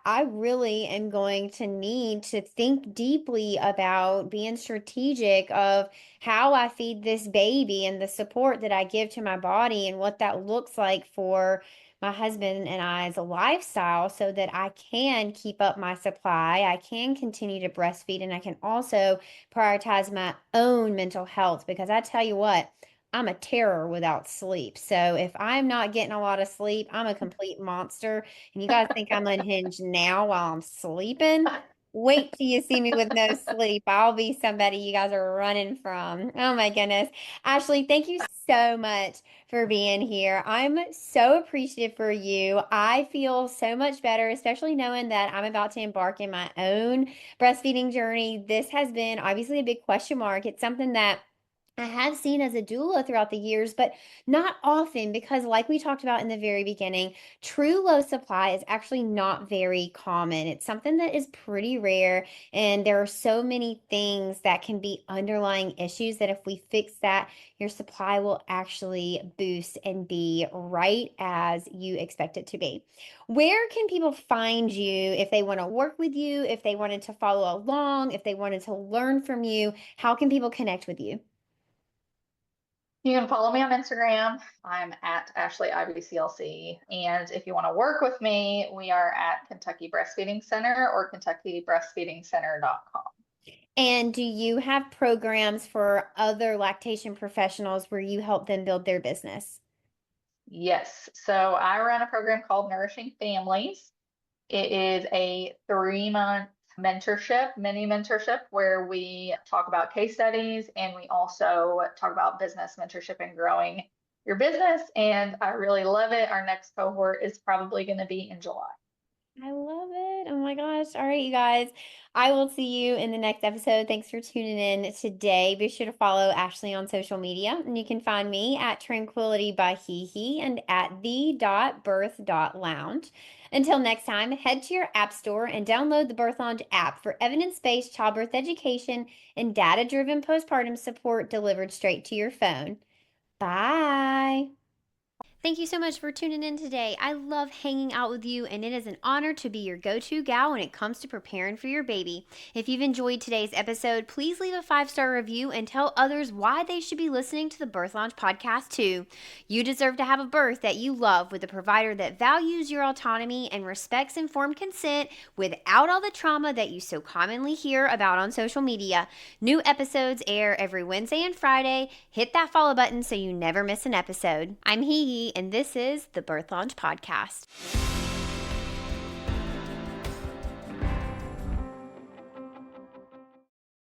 I really am going to need to think deeply about being strategic of how I feed this baby and the support that I give to my body and what that looks like for my husband and I as a lifestyle so that I can keep up my supply, I can continue to breastfeed, and I can also prioritize my own mental health because I tell you what, I'm a terror without sleep. So if I'm not getting a lot of sleep, I'm a complete monster. And you guys think I'm unhinged now while I'm sleeping? Wait till you see me with no sleep. I'll be somebody you guys are running from. Oh my goodness. Ashlee, thank you so much for being here. I'm so appreciative for you. I feel so much better, especially knowing that I'm about to embark in my own breastfeeding journey. This has been obviously a big question mark. It's something that I have seen as a doula throughout the years, but not often because, like we talked about in the very beginning, true low supply is actually not very common. It's something that is pretty rare, and there are so many things that can be underlying issues that if we fix that, your supply will actually boost and be right as you expect it to be. Where can people find you if they want to work with you, if they wanted to follow along, if they wanted to learn from you? How can people connect with you? You can follow me on Instagram. I'm at Ashlee IBCLC. And if you want to work with me, we are at Kentucky Breastfeeding Center or KentuckyBreastfeedingCenter.com. And do you have programs for other lactation professionals where you help them build their business? Yes. So I run a program called Nourishing Families. It is a 3 month mentorship, mini mentorship, where we talk about case studies and we also talk about business mentorship and growing your business. And I really love it. Our next cohort is probably going to be in July. I love it. Oh my gosh. All right, you guys. I will see you in the next episode. Thanks for tuning in today. Be sure to follow Ashlee on social media, and you can find me at Tranquility by HeHe and at the.birth.lounge. Until next time, head to your app store and download the Birth Lounge app for evidence-based childbirth education and data-driven postpartum support delivered straight to your phone. Bye. Thank you so much for tuning in today. I love hanging out with you, and it is an honor to be your go-to gal when it comes to preparing for your baby. If you've enjoyed today's episode, please leave a 5-star review and tell others why they should be listening to the Birth Lounge podcast too. You deserve to have a birth that you love with a provider that values your autonomy and respects informed consent without all the trauma that you so commonly hear about on social media. New episodes air every Wednesday and Friday. Hit that follow button so you never miss an episode. I'm HeHe, and this is the Birth Lounge Podcast.